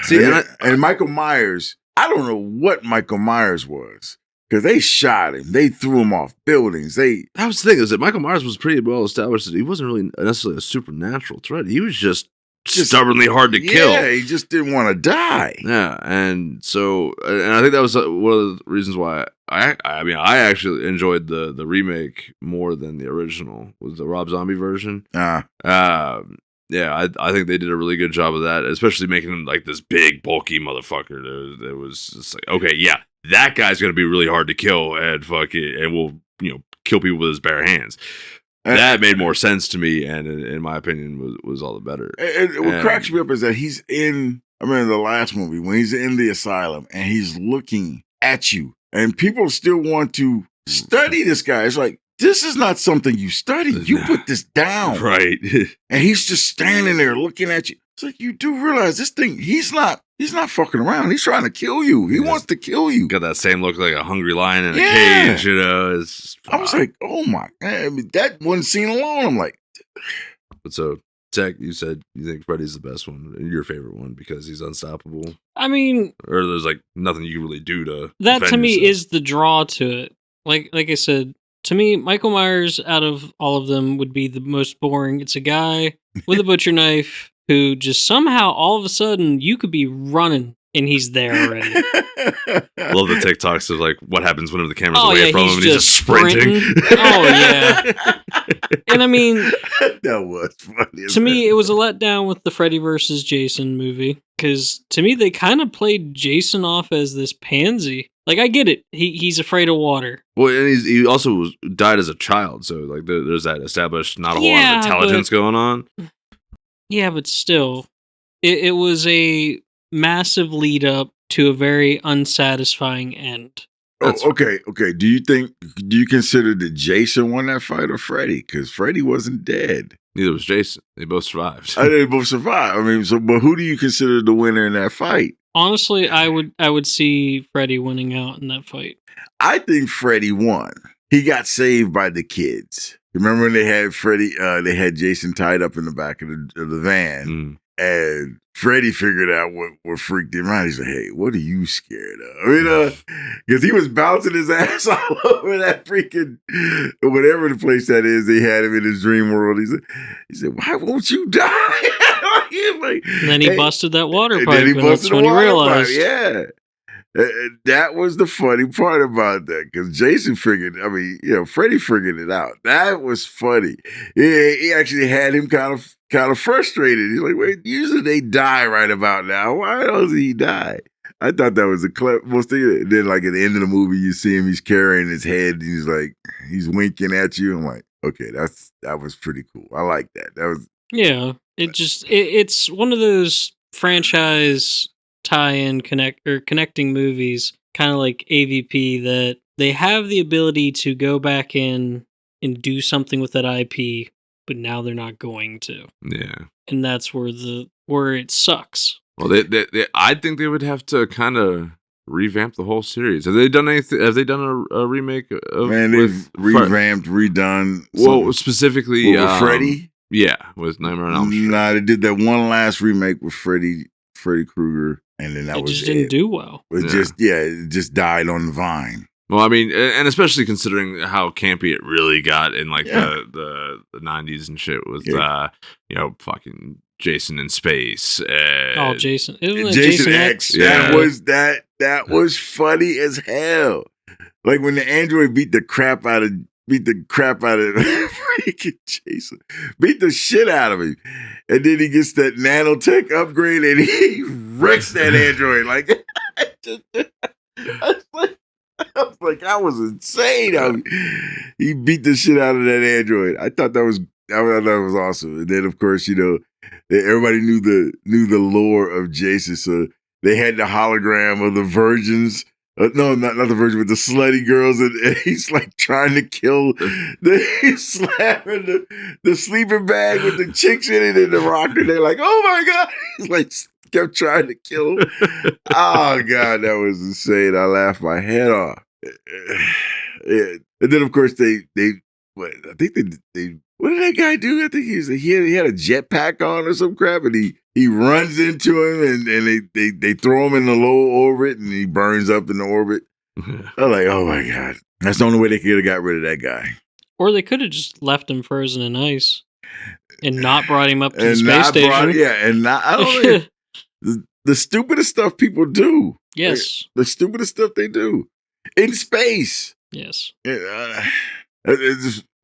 See, and Michael Myers, I don't know what Michael Myers was. Because they shot him. They threw him off buildings. That was the thing, is that Michael Myers was pretty well established that he wasn't really necessarily a supernatural threat. He was just stubbornly hard to kill. Yeah, he just didn't want to die. Yeah, and so, and I think that was one of the reasons why I actually enjoyed the remake more than the original, was the Rob Zombie version. Yeah, I think they did a really good job of that, especially making him like this big, bulky motherfucker. It was just like, okay, yeah, that guy's gonna be really hard to kill, and fuck it, and will kill people with his bare hands. That made more sense to me, and in my opinion, was all the better. And what cracks me up is that he's in the last movie when he's in the asylum and he's looking at you, and people still want to study this guy. It's like, this is not something you study. You put this down. Right. And he's just standing there looking at you. It's like, you do realize this thing, he's not fucking around. He's trying to kill you. He wants to kill you. Got that same look like a hungry lion in a cage, It's I was like, oh my God. That one scene alone, I'm like. But so, Tech, you said you think Freddy's the best one, and your favorite one because he's unstoppable. I mean, or there's like nothing you can really do to. That to me is the draw to it. Like I said, to me, Michael Myers out of all of them would be the most boring. It's a guy with a butcher knife who just somehow all of a sudden you could be running and he's there already. Love the TikToks of like what happens whenever the camera's away from him and he's just sprinting. Oh yeah. And I mean, that was funny. To me, it was a letdown with the Freddy versus Jason movie because to me they kind of played Jason off as this pansy. Like, I get it. He's afraid of water. Well, and he also died as a child, so like there's that established not a whole lot of intelligence going on. Yeah, but still, It was a massive lead up to a very unsatisfying end. That's- okay. Do you consider that Jason won that fight or Freddy? Because Freddy wasn't dead. Neither was Jason. They both survived. They both survived. I mean, but who do you consider the winner in that fight? Honestly, I would see Freddy winning out in that fight. I think Freddy won. He got saved by the kids. Remember when they had Freddy? They had Jason tied up in the back of the van, and Freddy figured out what freaked him out. He's like, "Hey, what are you scared of?" I mean, because he was bouncing his ass all over that freaking whatever the place that is. They had him in his dream world. He said, "Why won't you die?" Like, And then he busted that water pipe, and and that's when he realized. Yeah. That was the funny part about that, because Jason Freddy figured it out. That was funny. Yeah, he actually had him kind of frustrated. He's like, "Wait, usually they die right about now. Why doesn't he die?" I thought that was the most thing. Then, like at the end of the movie, you see him. He's carrying his head. And he's winking at you. I'm like, okay, that was pretty cool. I like that. That was It's one of those franchise tie-in connecting movies, kind of like AVP, that they have the ability to go back in and do something with that IP, but now they're not going to. Yeah, and that's where it sucks. Well, I think they would have to kind of revamp the whole series. Have they done anything? Have they done a remake of? Man, they've revamped, redone. Well, specifically with Freddy. Yeah, with Nightmare on Elm Street. Nah, they did that one last remake with Freddy Krueger, and then that was just didn't do well. It just died on the vine. Well, I mean, and especially considering how campy it really got in like the 90s and shit with fucking Jason in space. Jason! Isn't it Jason X. Yeah. That was funny as hell. Like when the android beat the crap out of freaking Jason, beat the shit out of him, and then he gets that nanotech upgrade and he wrecks that android. Like I was like, that was insane. He beat the shit out of that android. I thought that was awesome. And then of course, everybody knew the lore of Jason, so they had the hologram of the virgins. No, not the virgin, but the slutty girls, and he's like trying to kill. He's slapping the sleeping bag with the chicks in it and the rocker. They're like, "Oh my god!" He's like kept trying to kill him. Oh god, that was insane. I laughed my head off. Yeah. And then of course they what did that guy do? I think he had a jetpack on or some crap, and he runs into him, and they throw him in the low orbit, and he burns up in the orbit. I'm like, oh my god, that's the only way they could have got rid of that guy. Or they could have just left him frozen in ice and not brought him up to the space station. I don't know. The stupidest stuff people do. Yes, the stupidest stuff they do in space. Yes.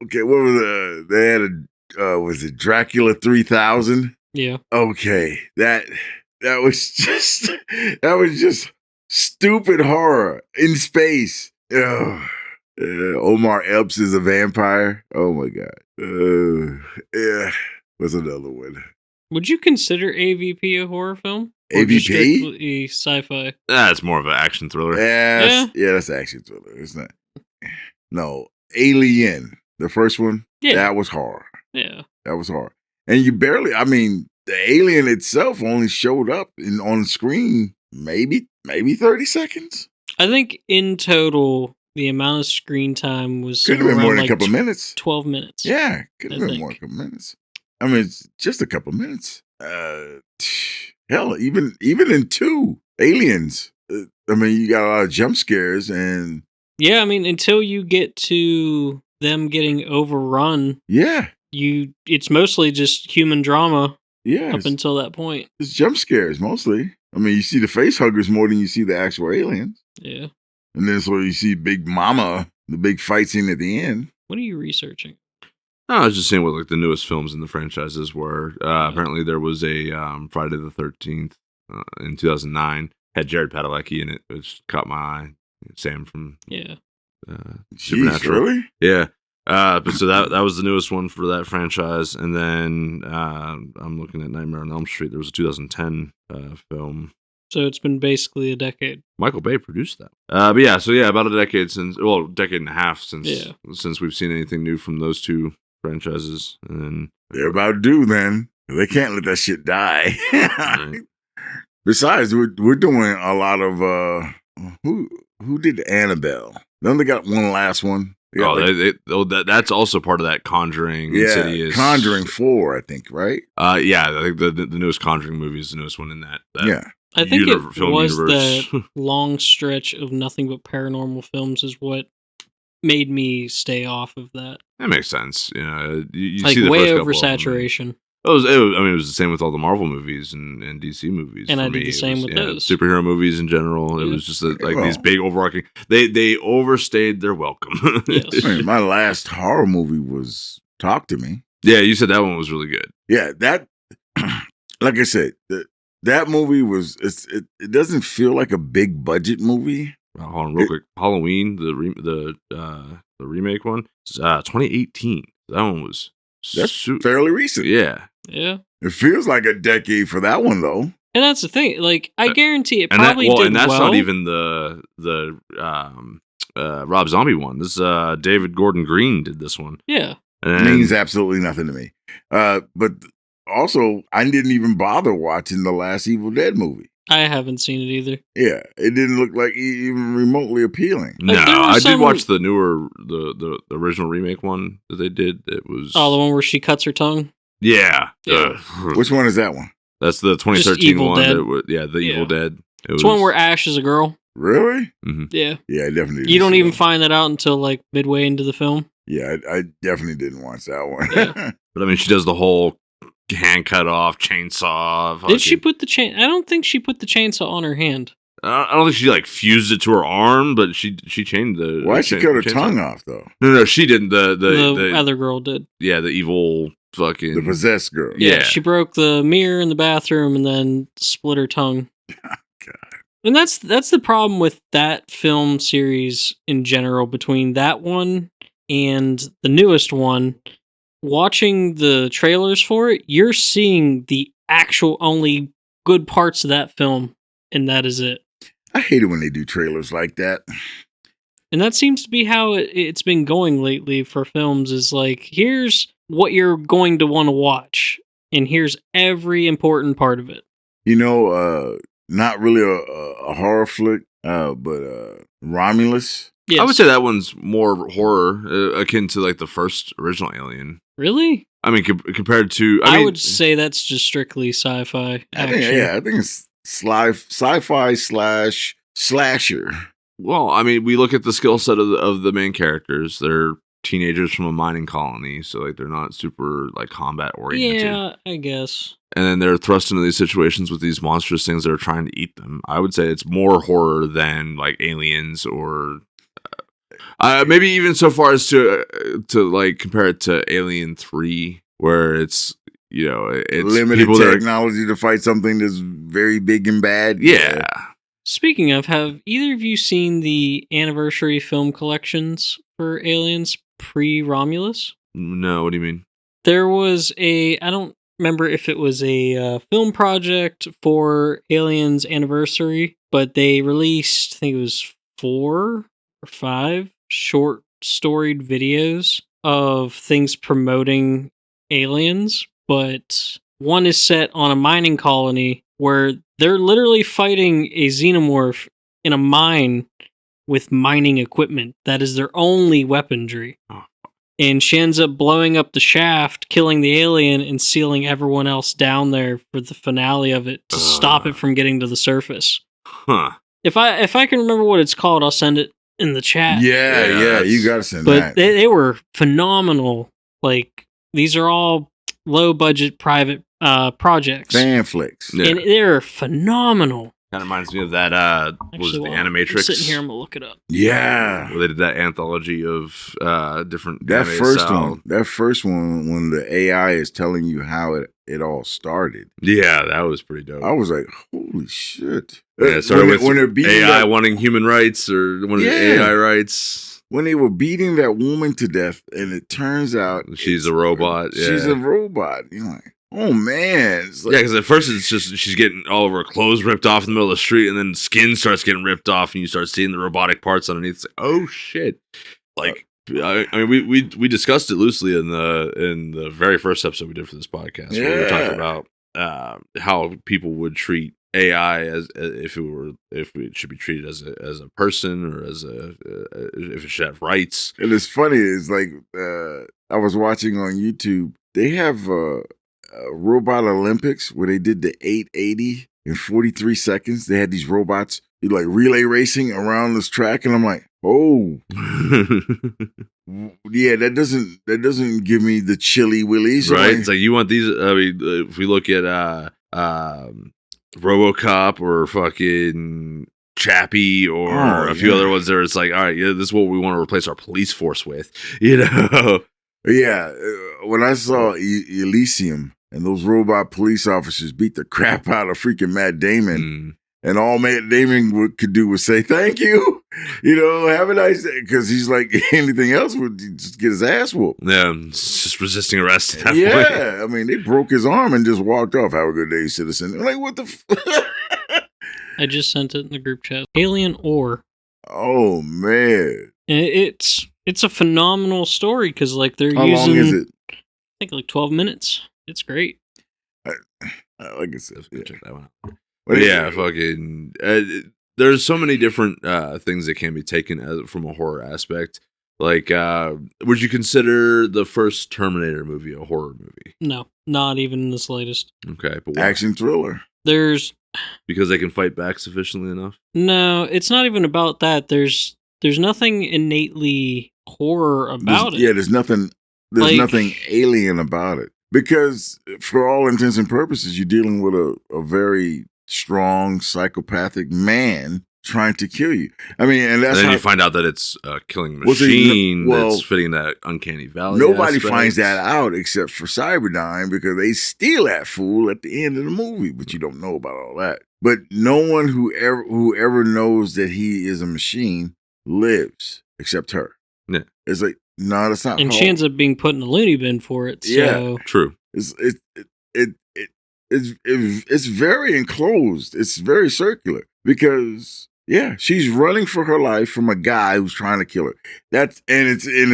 Okay, what was they had was it Dracula 3000? Yeah. Okay, that was just stupid horror in space. Omar Epps is a vampire. Oh my god. Yeah. What's another one? Would you consider AVP a horror film? AVP? Strictly sci-fi. That's more of an action thriller. Yeah, that's an action thriller. It's not. No, Alien, the first one. Yeah, that was horror. Yeah, that was horror. And you barely. I mean, the alien itself only showed up on screen maybe 30 seconds. I think in total, the amount of screen time was could have been more than a couple minutes. 12 minutes. Yeah, could have been more than a couple minutes. I mean, it's just a couple minutes. Hell, even in 2 Aliens, I mean, you got a lot of jump scares and. Yeah, I mean, until you get to them getting overrun. Yeah. It's mostly just human drama. Yeah. Up until that point. It's jump scares mostly. I mean, you see the face huggers more than you see the actual aliens. Yeah. And then so you see Big Mama, the big fight scene at the end. What are you researching? No, I was just saying what like the newest films in the franchises were. Apparently there was a Friday the 13th in 2009. Had Jared Padalecki in it, which caught my eye. Sam from Supernatural. Really? Yeah. But so that was the newest one for that franchise, and then I'm looking at Nightmare on Elm Street. There was a 2010 film. So it's been basically a decade. Michael Bay produced that. But yeah, so yeah, about a decade decade and a half since we've seen anything new from those two franchises. And then They're about due then. They can't let that shit die. Right. Besides, we're doing a lot of who did Annabelle? Then they got one last one. That's also part of that Conjuring. Yeah, Insidious. Conjuring 4, I think, right? Yeah, I think the newest Conjuring movie is the newest one in that. Yeah. I think it film was universe. that long stretch of nothing but paranormal films is what made me stay off of that. That makes sense. You Like see the way first couple of them. oversaturation. It was the same with all the Marvel movies and DC movies. And for I did me. the same It was, with those. superhero movies in general. It Yeah. was just these big overarching. They overstayed their welcome. Yes. I mean, my last horror movie was Talk to Me. Yeah, you said that one was really good. Yeah, that, like I said, that movie was, it doesn't feel like a big budget movie. Hold on, real quick. Halloween, the remake one, 2018. That one was Fairly recent. yeah. Yeah. It feels like a decade for that one, though. And that's the thing. Like, I guarantee it And probably did and that's well. not even the Rob Zombie one. This David Gordon Green did this one. Yeah. And Means absolutely nothing to me. But also, I didn't even bother watching the last Evil Dead movie. I haven't seen it either. Yeah, it didn't look like even remotely appealing. no, Like, there were I some- did watch the newer the original remake one that they did. It was Oh, the one where she cuts her tongue? yeah. Yeah. Which one is that one? That's the 2013 Evil one. Dead. The Evil Dead. It's one where Ash is a girl. Really? Yeah. Yeah, I definitely didn't You don't see even that. find that out until like midway into the film. Yeah, I definitely didn't watch that one. Yeah. But I mean, she does the whole hand cut off chainsaw. Did she put the chain? I don't think she put the chainsaw on her hand. I don't think she like fused it to her arm, but she chained the. Why'd she cut her chainsaw. tongue off, though? No, she didn't. The other girl did. yeah, the evil fucking The possessed girl. Yeah. She broke the mirror in the bathroom and then split her tongue. God. And that's the problem with that film series in general, between that one and the newest one. Watching the trailers for it, you're seeing the actual only good parts of that film, and that is it. I hate it when they do trailers like that. And that seems to be how it's been going lately for films, is like, here's what you're going to want to watch, and here's every important part of it. You know, not really a horror flick, but Romulus. Yes. I would say that one's more horror, akin to like the first original Alien. Really? I mean, compared to, I mean, would say that's just strictly sci-fi I action. think it's sci-fi / slasher. Well, I mean, we look at the skill set of the main characters. They're teenagers from a mining colony, so like they're not super like combat oriented. Yeah, I guess. And then they're thrust into these situations with these monstrous things that are trying to eat them. I would say it's more horror than like Aliens or maybe even so far as to like compare it to Alien 3, where it's it's Limited people that are, technology to fight something that's very big and bad. yeah. Speaking of, have either of you seen the anniversary film collections for Aliens pre-Romulus? No, what do you mean? There was I don't remember if it was a film project for Aliens anniversary, but they released, I think it was 4 or 5 short storied videos of things promoting Aliens, but one is set on a mining colony where they're literally fighting a xenomorph in a mine with mining equipment. That is their only weaponry. Oh. And she ends up blowing up the shaft, killing the alien, and sealing everyone else down there for the finale of it to stop it from getting to the surface. Huh. If I can remember what it's called, I'll send it in the chat. Yeah, you gotta send But that. they were phenomenal. Like, these are all low budget private projects. Fan flicks. Yeah. And they're phenomenal. Kind of reminds me of that, was it the Actually, while Animatrix? I'm sitting here, I'm gonna look it up. Yeah. Where they did that anthology of different That anime first style. one, when the AI is telling you how it all started, Yeah, that was pretty dope. I was like, holy shit. Yeah, it started with when they're beating AI up, wanting human rights or one of the Yeah. AI rights. when they were beating that woman to death, and it turns out she's a robot. Yeah. She's a robot. You're like, oh man. It's like, yeah, because at first it's just she's getting all of her clothes ripped off in the middle of the street, and then skin starts getting ripped off, and you start seeing the robotic parts underneath. It's like, oh shit! Like, I mean, we discussed it loosely in the very first episode we did for this podcast. Yeah. Where we were talking about how people would treat AI as if it should be treated as a person, or as if it should have rights. And it's funny. It's like I was watching on YouTube. They have Robot Olympics where they did the 880 in 43 seconds. They had these robots like relay racing around this track, and I'm like, oh, yeah, that doesn't give me the chilly willies, right? Like, it's like you want these. I mean, if we look at RoboCop or fucking Chappie or a few other ones, there it's like, all right, yeah, this is what we want to replace our police force with, you know? Yeah, when I saw Elysium and those robot police officers beat the crap out of freaking Matt Damon, and all Matt Damon could do was say thank you, have a nice day, because he's like anything else would just get his ass whooped. Yeah, just resisting arrest at that point. I mean, they broke his arm and just walked off. Have a good day, citizen. I'm like, what the I just sent it in the group chat. Alien Ore. Oh man, it's a phenomenal story because like they're How using. long is it? I think like 12 minutes. It's great. Like I said, Check that one out. But yeah, fucking. There's so many different things that can be taken from a horror aspect. Like, would you consider the first Terminator movie a horror movie? No, not even the slightest. Okay, but why? Action thriller. Because they can fight back sufficiently enough? No, it's not even about that. There's nothing innately horror about it. Yeah, there's nothing alien about it. Because for all intents and purposes, you're dealing with a very strong psychopathic man trying to kill you. I mean, and that's then how you find out that it's a killing machine that's fitting that uncanny valley. Nobody finds that out except for Cyberdyne, because they steal that fool at the end of the movie, but you don't know about all that. But no one who ever knows that he is a machine lives except her. Yeah, it's like, no, that's not. And she ends up being put in a loony bin for it. So. Yeah, true. It's very enclosed. It's very circular because she's running for her life from a guy who's trying to kill her. It's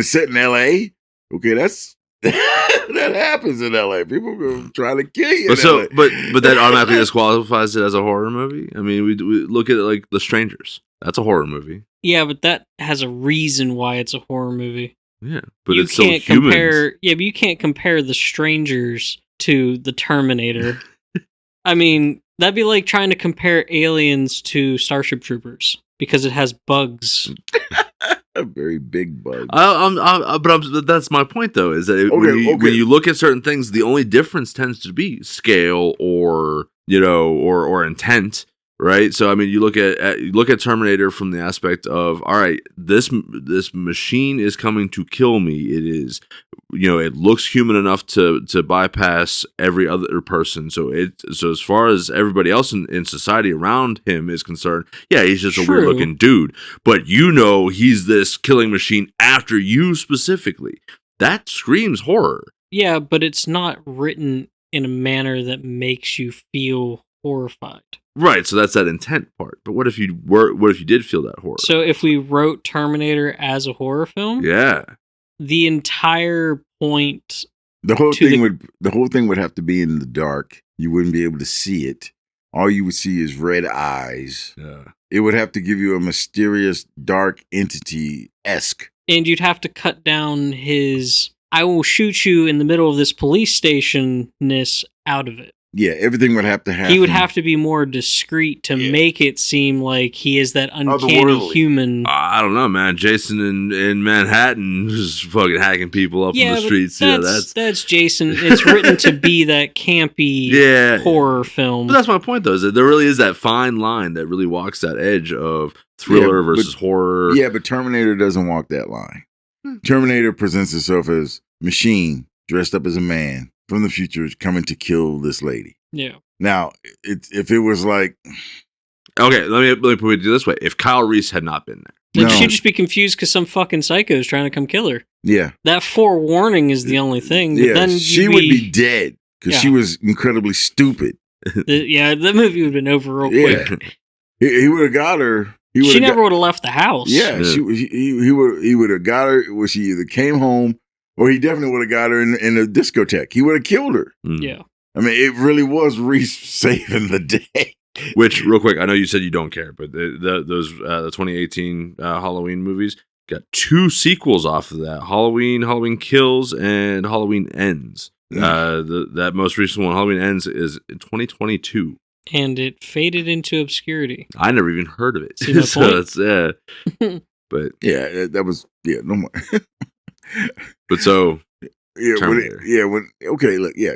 set in L.A. Okay, that's that happens in L.A. People go trying to kill you. But that automatically disqualifies it as a horror movie. I mean, we look at it like The Strangers. That's a horror movie. Yeah, but that has a reason why it's a horror movie. Yeah, but it's still humans. But you can't compare The Strangers to The Terminator. I mean, that'd be like trying to compare Aliens to Starship Troopers because it has bugs. A very big bug. But that's my point, though, is that when you look at certain things, the only difference tends to be scale or intent. Right, so I mean, you look at Terminator from the aspect of, all right, this machine is coming to kill me. It is, it looks human enough to bypass every other person. So as far as everybody else in society around him is concerned, yeah, he's just a weird looking dude. But he's this killing machine after you specifically. That screams horror. Yeah, but it's not written in a manner that makes you feel horrified. Right, so that's that intent part. But what if you did feel that horror? So if we wrote Terminator as a horror film, the entire point, the whole thing would have to be in the dark. You wouldn't be able to see it. All you would see is red eyes. Yeah. It would have to give you a mysterious dark entity-esque. And you'd have to cut down his "I will shoot you in the middle of this police station"-ness out of it. Yeah, everything would have to happen. He would have to be more discreet to make it seem like he is that uncanny human. I don't know, man. Jason in Manhattan just fucking hacking people up in the streets. That's Jason. It's written to be that campy horror film. But that's my point, though, is that there really is that fine line that really walks that edge of thriller versus horror. Yeah, but Terminator doesn't walk that line. Terminator presents itself as machine dressed up as a man from the future is coming to kill this lady. Yeah. Now, if it was like, okay, let me put it this way: if Kyle Reese had not been there, Like, she'd just be confused because some fucking psycho is trying to come kill her. Yeah. That forewarning is the only thing. But Yeah, then she would be dead because she was incredibly stupid. The movie would have been over real quick. He would have got her. She never would have left the house. Yeah, he would have got her. Well, she either came home or he definitely would have got her in a discotheque. He would have killed her. Yeah. I mean, it really was Reese saving the day. Which, real quick, I know you said you don't care, but the 2018 Halloween movies got 2 sequels off of that: Halloween Kills, and Halloween Ends. That most recent one, Halloween Ends, is in 2022. And it faded into obscurity. I never even heard of it. See my So point? it's but that was no more. But so Terminator.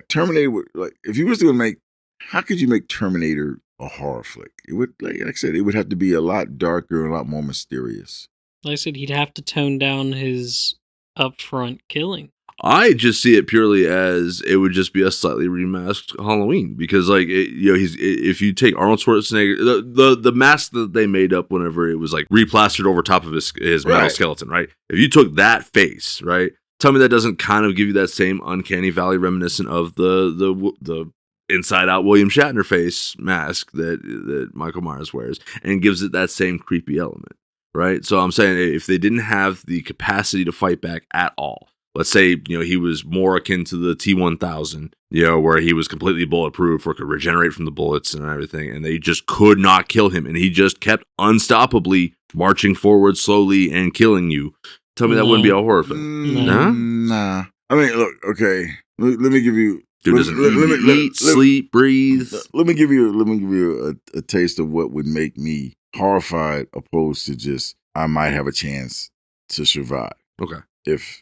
Terminator. Like, if you was going to make, how could you make Terminator a horror flick? It would, like I said, it would have to be a lot darker, a lot more mysterious. Like I said, he'd have to tone down his upfront killing. I just see it purely as it would just be a slightly remasked Halloween, because like if you take Arnold Schwarzenegger, the mask that they made up whenever it was like replastered over top of his metal skeleton, right? If you took that face, right, tell me that doesn't kind of give you that same uncanny valley reminiscent of the Inside Out William Shatner face mask that Michael Myers wears, and gives it that same creepy element, right? So I'm saying if they didn't have the capacity to fight back at all. Let's say, he was more akin to the T-1000, where he was completely bulletproof or could regenerate from the bullets and everything, and they just could not kill him, and he just kept unstoppably marching forward slowly and killing you. Tell me that wouldn't be a horror film. Nah. I mean, look, okay. Let me give you... Dude doesn't eat, sleep, breathe. Let me give you a taste of what would make me horrified, opposed to just, I might have a chance to survive. Okay. If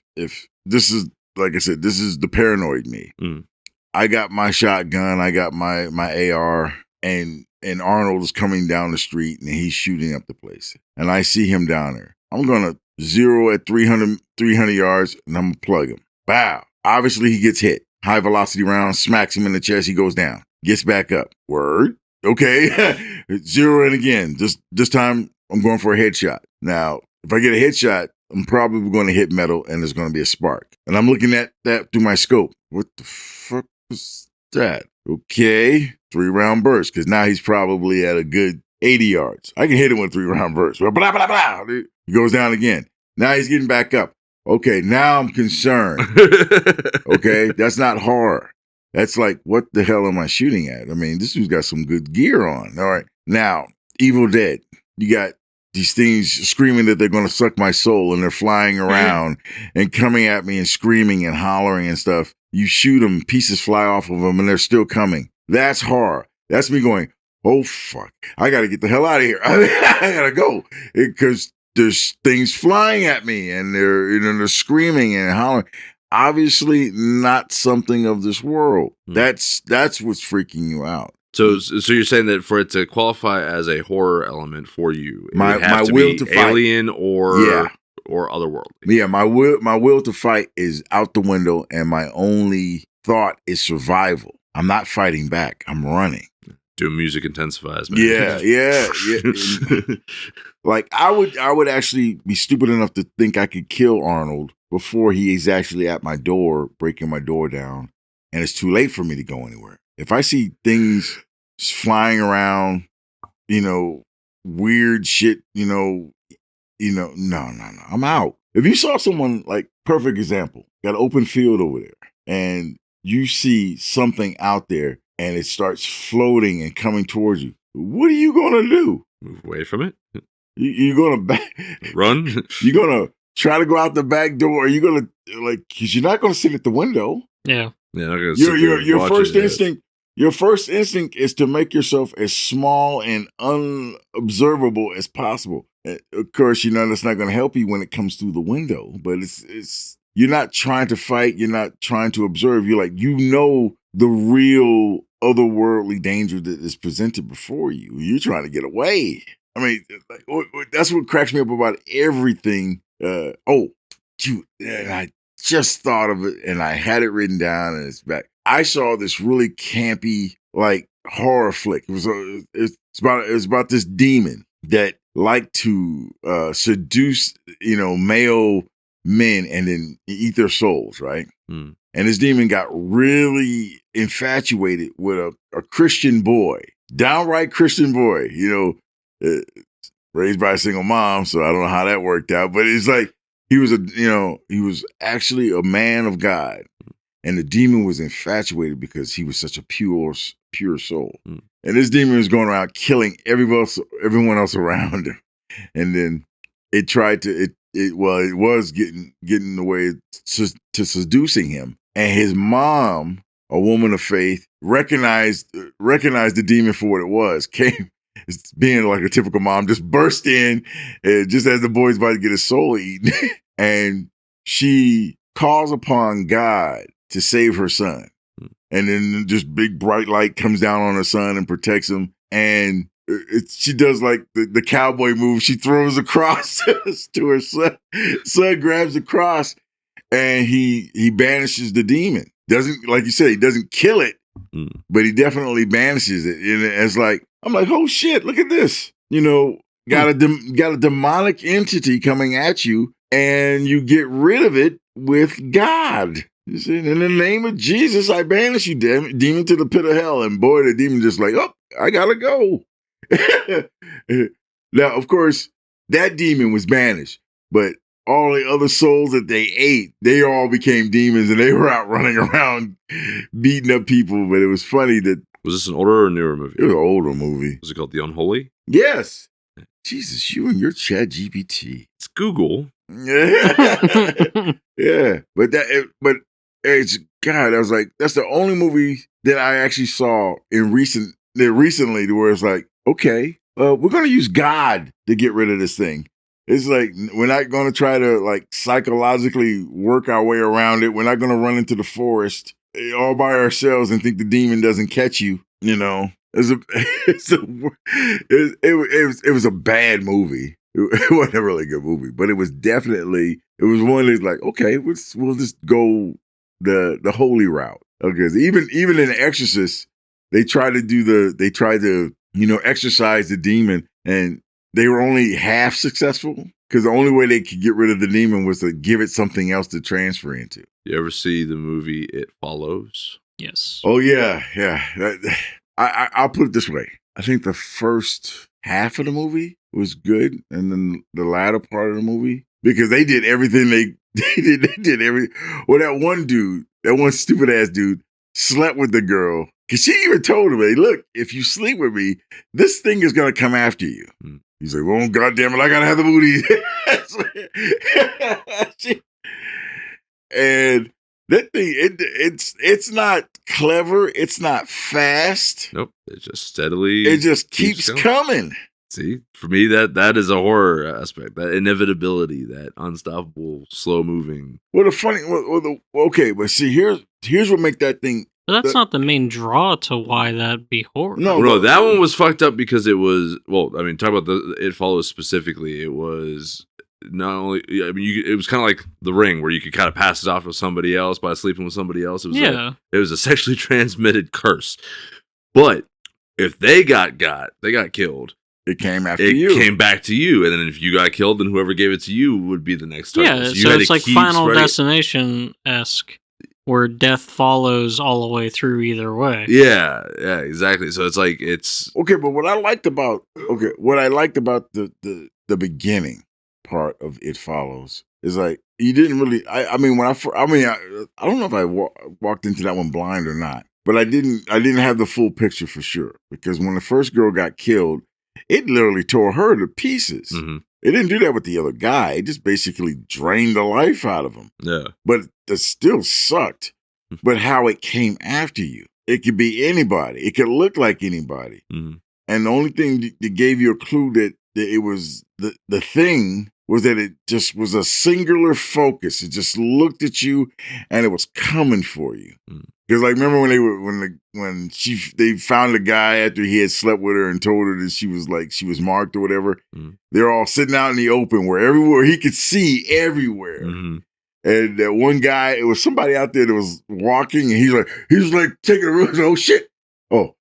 this is, like I said, this is the paranoid me. I got my shotgun, I got my AR, and Arnold is coming down the street and he's shooting up the place. And I see him down there. I'm going to zero at 300 yards and I'm going to plug him. Bow. Obviously he gets hit. High velocity round, smacks him in the chest, he goes down. Gets back up. Word. Okay. Zero in again. This time I'm going for a headshot. Now, if I get a headshot, I'm probably going to hit metal and there's going to be a spark. And I'm looking at that through my scope. What the fuck was that? Okay. 3-round burst, because now he's probably at a good 80 yards. I can hit him with a 3-round burst. Blah, blah, blah, blah. He goes down again. Now he's getting back up. Okay, now I'm concerned. Okay, that's not horror. That's like, what the hell am I shooting at? I mean, this dude's got some good gear on. All right. Now, Evil Dead. You got these things screaming that they're going to suck my soul, and they're flying around and coming at me and screaming and hollering and stuff. You shoot them, pieces fly off of them, and they're still coming. That's horror. That's me going, oh, fuck. I got to get the hell out of here. I got to go, because there's things flying at me, and they're screaming and hollering. Obviously not something of this world. That's what's freaking you out. So you're saying that for it to qualify as a horror element for you, my will to fight, alien or otherworldly. Yeah, my will to fight is out the window, and my only thought is survival. I'm not fighting back. I'm running. Dude, music intensifies, man. Yeah. Like I would actually be stupid enough to think I could kill Arnold before he is actually at my door, breaking my door down, and it's too late for me to go anywhere. If I see things flying around, weird shit, no, I'm out. If you saw someone, like, perfect example, got an open field over there, and you see something out there and it starts floating and coming towards you, what are you going to do? Move away from it? You're going to run? You're going to try to go out the back door? Are you going to, because you're not going to sit at the window. Yeah. Your first instinct. Your first instinct is to make yourself as small and unobservable as possible. Of course, that's not going to help you when it comes through the window. But it's you're not trying to fight. You're not trying to observe. You're like, the real otherworldly danger that is presented before you. You're trying to get away. I mean, that's what cracks me up about everything. And I just thought of it, and I had it written down, and it's back. I saw this really campy, like, horror flick. It's about this demon that like to seduce, male men and then eat their souls, right? Mm. And this demon got really infatuated with a Christian boy, downright Christian boy, raised by a single mom. So I don't know how that worked out, but it's like he was actually a man of God. And the demon was infatuated because he was such a pure soul. Mm. And this demon was going around killing everyone else around him. And then it tried to, it was getting the way to seducing him. And his mom, a woman of faith, recognized the demon for what it was. Came, being like a typical mom, just burst in, just as the boy's about to get his soul eaten. And she calls upon God to save her son. And then just big bright light comes down on her son and protects him. And she does like the cowboy move. She throws a cross to her son. Son grabs the cross and he banishes the demon. Doesn't, like you said, he doesn't kill it, but he definitely banishes it. And it's like, I'm like, oh shit, look at this. Got a demonic entity coming at you and you get rid of it with God. You see, in the name of Jesus, I banish you, demon, to the pit of hell. And boy, the demon just like, oh, I gotta go. Now, of course, that demon was banished, but all the other souls that they ate, they all became demons and they were out running around beating up people. But it was funny that. Was this an older or newer movie? It was an older movie. Was it called The Unholy? Yes. Jesus, you and your Chat GPT. It's Google. Yeah. Yeah. But it's, God, I was like, that's the only movie that I actually saw recently to where it's like, okay, we're going to use God to get rid of this thing. It's like, we're not going to try to like psychologically work our way around it. We're not going to run into the forest all by ourselves and think the demon doesn't catch you, It was a bad movie. It wasn't a really good movie, but it was one that's like, okay, we'll just go the holy route. Okay, even in Exorcist, they tried to exorcise the demon, and they were only half successful because the only way they could get rid of the demon was to give it something else to transfer into. You ever see the movie It Follows? Yes. Oh yeah. I'll put it this way. I think the first half of the movie was good, and then the latter part of the movie, because they did everything they did everything. Well, that one stupid ass dude slept with the girl, because she even told him, hey, look, if you sleep with me, this thing is going to come after you. He's like, well, goddamn it, I got to have the booty. And that thing, it's not clever. It's not fast. Nope. It just steadily. It just keeps coming. See, for me, that is a horror aspect. That inevitability, that unstoppable, slow moving. Well, okay, but see, here's what make that thing. But that's not the main draw to why that'd be horror. No, that one was fucked up because it was. Well, I mean, talk about It Follows specifically. It was. Not only, I mean, it was kind of like The Ring, where you could kind of pass it off with somebody else by sleeping with somebody else. It was it was a sexually transmitted curse. But if they got killed, it came after you. It came back to you, and then if you got killed, then whoever gave it to you would be the next target. Yeah, so it's like Final Destination-esque, where death follows all the way through either way. Yeah, exactly. So it's like okay. But what I liked about the beginning part of It Follows is like, you didn't really. I don't know if I walked into that one blind or not, but I didn't have the full picture for sure, because when the first girl got killed, it literally tore her to pieces. Mm-hmm. It didn't do that with the other guy. It just basically drained the life out of him. Yeah, but it still sucked. But how it came after you, it could be anybody. It could look like anybody. Mm-hmm. And the only thing that gave you a clue that it was the thing was that it just was a singular focus. It just looked at you, and it was coming for you. Because like, remember when they found a guy after he had slept with her and told her that she was marked or whatever. They're all sitting out in the open where he could see everywhere. Mm-hmm. And that one guy, it was somebody out there that was walking, and he was like taking a look. Oh shit! Oh,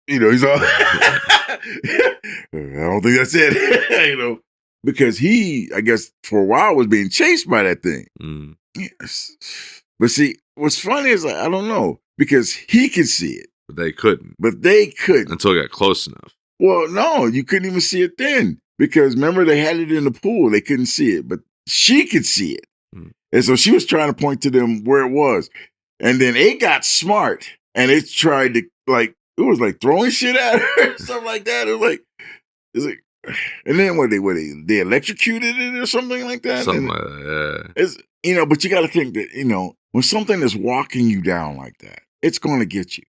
He's all, I don't think that's it, because he, I guess, for a while was being chased by that thing. Mm. Yes. But see, what's funny is I don't know, because he could see it. But they couldn't. But they couldn't. Until it got close enough. Well, no, you couldn't even see it then. Because remember, they had it in the pool. They couldn't see it. But she could see it. Mm. And so she was trying to point to them where it was. And then it got smart. And it tried to, it was like throwing shit at her. Something like that. It was like, and then they electrocuted it or something like that? Something like that, yeah. It's, but you got to think that, when something is walking you down like that, it's going to get you.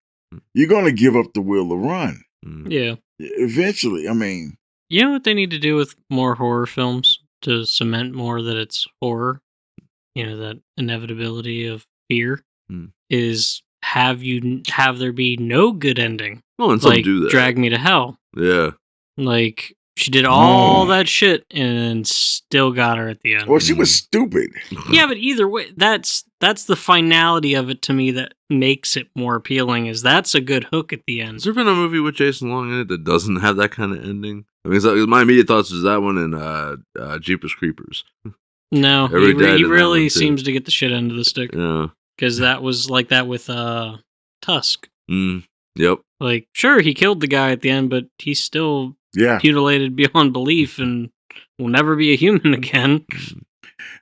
You're going to give up the will to run. Yeah. Eventually, I mean. You know what they need to do with more horror films to cement more that it's horror? That inevitability of fear is have there be no good ending. Well, and some do that. Drag Me to Hell. Yeah. Like, she did all that shit and still got her at the end. Well, she was stupid. Yeah, but either way, that's the finality of it to me that makes it more appealing, is that's a good hook at the end. Has there been a movie with Jason Long in it that doesn't have that kind of ending? I mean, my immediate thoughts was that one and Jeepers Creepers. No, he really seems to get the shit end of the stick. Yeah. Because that was like that with Tusk. Yep. Like, sure, he killed the guy at the end, but he's still mutilated beyond belief and will never be a human again.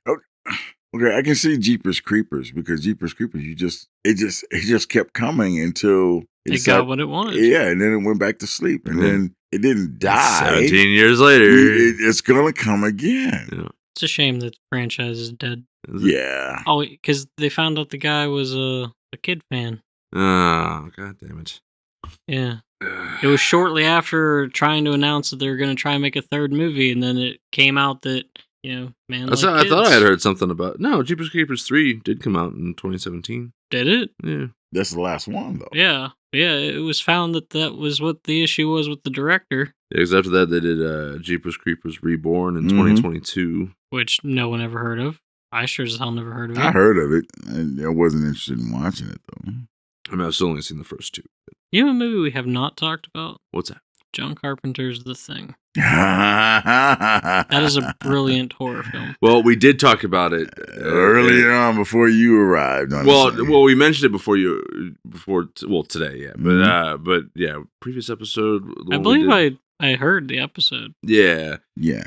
Okay, I can see Jeepers Creepers, because Jeepers Creepers, it just kept coming until it got what it wanted. Yeah, and then it went back to sleep, and then it didn't die. 17 years later, it's gonna come again. Yeah. It's a shame that the franchise is dead. Yeah. Oh, because they found out the guy was a kid fan. Oh, god damn it. Yeah. It was shortly after trying to announce that they were going to try and make a third movie, and then it came out that, man, I thought I had heard something about... No, Jeepers Creepers 3 did come out in 2017. Did it? Yeah. That's the last one, though. Yeah. Yeah, it was found that was what the issue was with the director. Yeah, because after that, they did Jeepers Creepers Reborn in 2022. Which no one ever heard of. I sure as hell never heard of it. I heard of it, and I wasn't interested in watching it, though. I mean, I've still only seen the first two. You know a movie we have not talked about? What's that? John Carpenter's The Thing. That is a brilliant horror film. Well, we did talk about it earlier on before you arrived. Well, we mentioned it before today, yeah. But yeah, previous episode. I believe I heard the episode. Yeah. Yeah.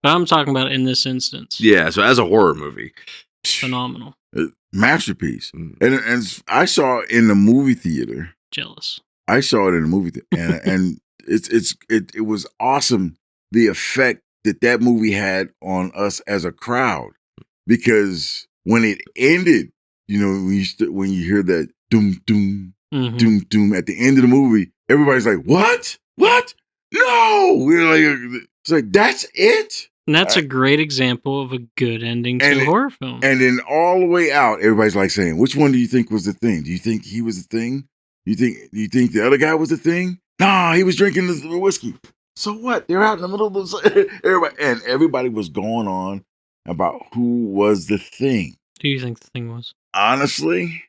But I'm talking about in this instance. Yeah, so as a horror movie. Phenomenal. Masterpiece. And I saw it in the movie theater. Jealous. I saw it in the movie theater. And it was awesome, the effect that movie had on us as a crowd. Because when it ended, when you hear that doom, doom, doom, doom at the end of the movie, everybody's like, what? What? No! We're like, it's like, that's it? And that's a great example of a good ending to a horror film. And then all the way out, everybody's like saying, which one do you think was the thing? Do you think he was the thing? Do you think the other guy was the thing? Nah, he was drinking the whiskey. So what? They're out in the middle of the... Everybody was going on about who was the thing. Who do you think the thing was? Honestly,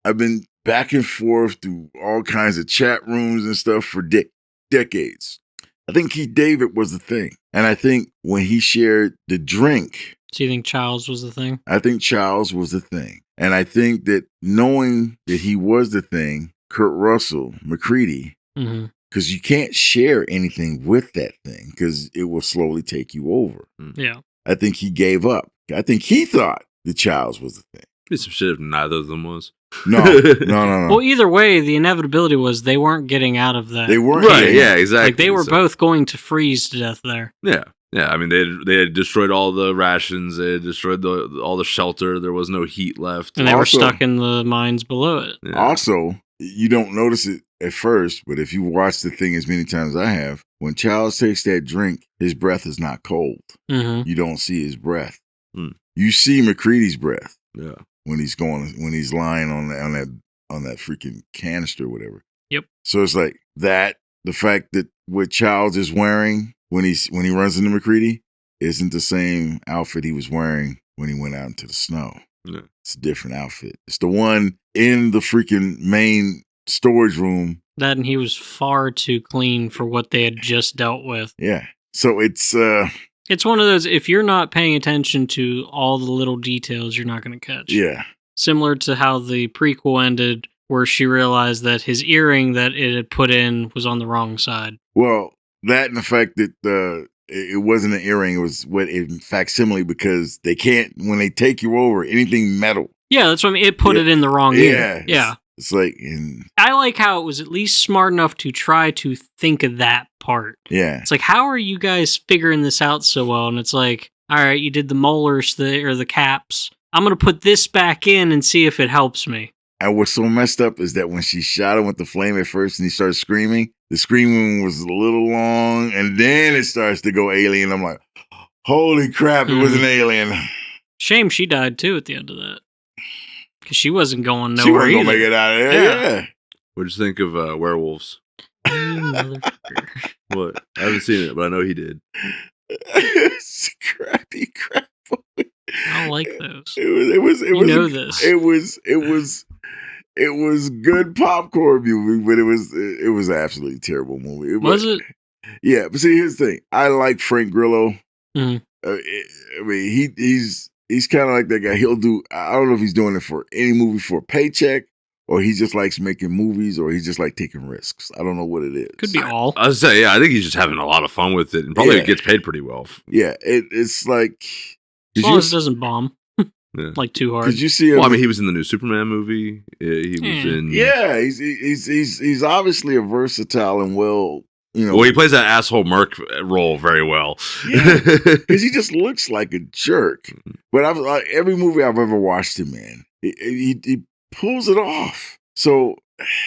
I've been back and forth through all kinds of chat rooms and stuff for decades. I think Keith David was the thing. And I think when he shared the drink... So you think Charles was the thing? I think Charles was the thing. And I think that knowing that he was the thing, Kurt Russell, McCready, because you can't share anything with that thing because it will slowly take you over. Yeah. I think he gave up. I think he thought that Charles was the thing. Be some shit if neither of them was. No. Well, either way, the inevitability was they weren't getting out of that. They weren't. Right, yeah, exactly. Like, they were both going to freeze to death there. Yeah. Yeah, I mean, they had destroyed all the rations. They had destroyed all the shelter. There was no heat left. And they were stuck in the mines below it. Yeah. Also, you don't notice it at first, but if you watch the thing as many times as I have, when Charles takes that drink, his breath is not cold. You don't see his breath. You see McCready's breath. Yeah. When he's lying on that freaking canister or whatever. Yep. So it's like that, the fact that what Charles is wearing when he runs into McCready isn't the same outfit he was wearing when he went out into the snow. Yeah. It's a different outfit. It's the one in the freaking main storage room That and he was far too clean for what they had just dealt with. Yeah. So it's one of those, if you're not paying attention to all the little details, you're not going to catch. Yeah. Similar to how the prequel ended, where she realized that his earring that it had put in was on the wrong side. Well, that and the fact that it wasn't an earring, it was what in facsimile, because they can't, when they take you over, anything metal. Yeah, that's what I mean. It put it in the wrong ear. Yeah. It's like... I like how it was at least smart enough to try to think of that part. Yeah. It's like, how are you guys figuring this out so well? And it's like, all right, you did the molars or the caps. I'm going to put this back in and see if it helps me. And what's so messed up is that when she shot him with the flame at first and he started screaming, the screaming was a little long, and then it starts to go alien. I'm like, holy crap, it was an alien. Shame she died too at the end of that. Because she wasn't going nowhere. She wasn't going to make it out of there. Yeah. What'd you think of werewolves? What? I haven't seen it, but I know he did. It's crappy crap. I don't like those. It was good popcorn movie, but it was an absolutely terrible movie. Was it? Yeah, but see, here's the thing. I like Frank Grillo. Mm-hmm. I mean, he's kind of like that guy. He'll do. I don't know if he's doing it for any movie for a paycheck, or he just likes making movies, or he just like taking risks. I don't know what it is. Could be all. I was saying, yeah, I think he's just having a lot of fun with it, and probably gets paid pretty well. Yeah, it's like as long as it doesn't bomb. Yeah. Like too hard. Did you see him? Well, I mean, he was in the new Superman movie. He was in. Yeah, he's obviously a versatile and well, you know. Well, he plays that asshole Merc role very well. Yeah, because he just looks like a jerk. But every movie I've ever watched him in, he pulls it off. So,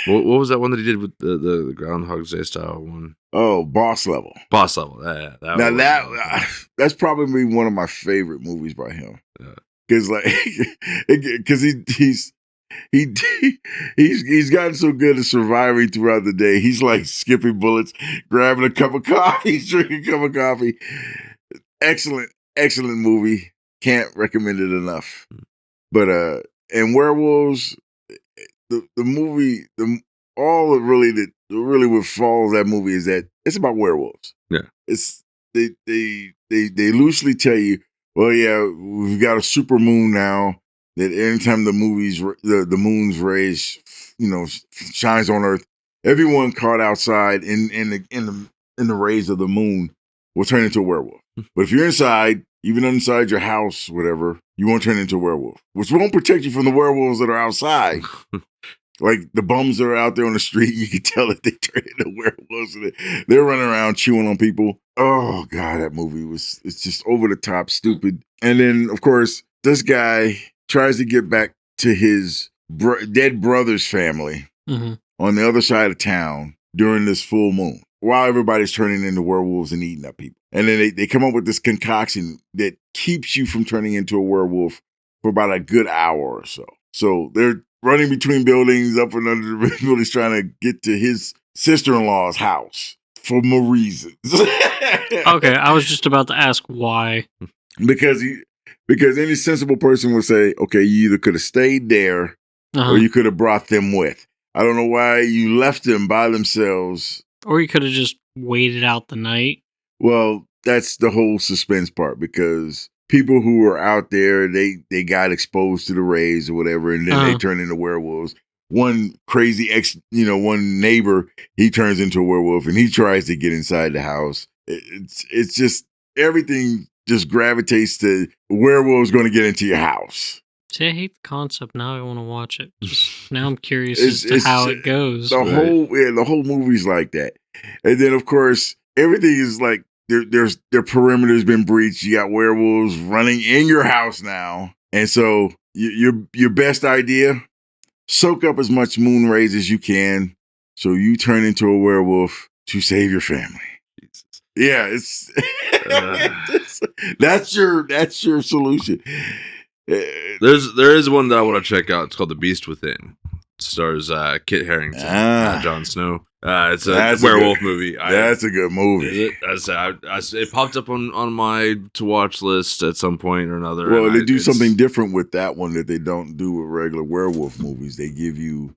what was that one that he did with the Groundhog Day style one? Oh, Boss Level. Boss Level. That's probably one of my favorite movies by him. Yeah. Because he's gotten so good at surviving throughout the day. He's like skipping bullets, grabbing a cup of coffee, drinking a cup of coffee. Excellent movie. Can't recommend it enough. But and Werewolves, the movie, really what follows that movie is that it's about werewolves. Yeah, it's they loosely tell you, well, yeah, we've got a super moon now that anytime the moon's rays, shines on Earth, everyone caught outside in the rays of the moon will turn into a werewolf. But if you're inside, even inside your house, whatever, you won't turn into a werewolf, which won't protect you from the werewolves that are outside. Like the bums that are out there on the street, you can tell that they turn into werewolves. They're running around chewing on people. Oh God, that movie it's just over the top stupid. And then of course, this guy tries to get back to his dead brother's family on the other side of town during this full moon, while everybody's turning into werewolves and eating up people. And then they come up with this concoction that keeps you from turning into a werewolf for about a good hour or so. So they're running between buildings, up and under the buildings, trying to get to his sister-in-law's house for more reasons. Okay, I was just about to ask why. Because any sensible person would say, okay, you either could have stayed there or you could have brought them with. I don't know why you left them by themselves. Or you could have just waited out the night. Well, that's the whole suspense part, because people who were out there, they got exposed to the rays or whatever, and then they turn into werewolves. One crazy one neighbor, he turns into a werewolf and he tries to get inside the house. It's just everything just gravitates to werewolves going to get into your house. See, I hate the concept. Now I want to watch it. Now I'm curious as to how it goes. The whole movie's like that. And then of course everything is like their perimeter's been breached. You got werewolves running in your house now, and so your best idea: soak up as much moon rays as you can, so you turn into a werewolf to save your family. Jesus. Yeah, that's your solution. There is one that I want to check out. It's called The Beast Within. It stars Kit Harington, Jon Snow. It's a werewolf movie. That's a good movie. It popped up on my to watch list at some point or another. Well, they do something different with that one that they don't do with regular werewolf movies. They give you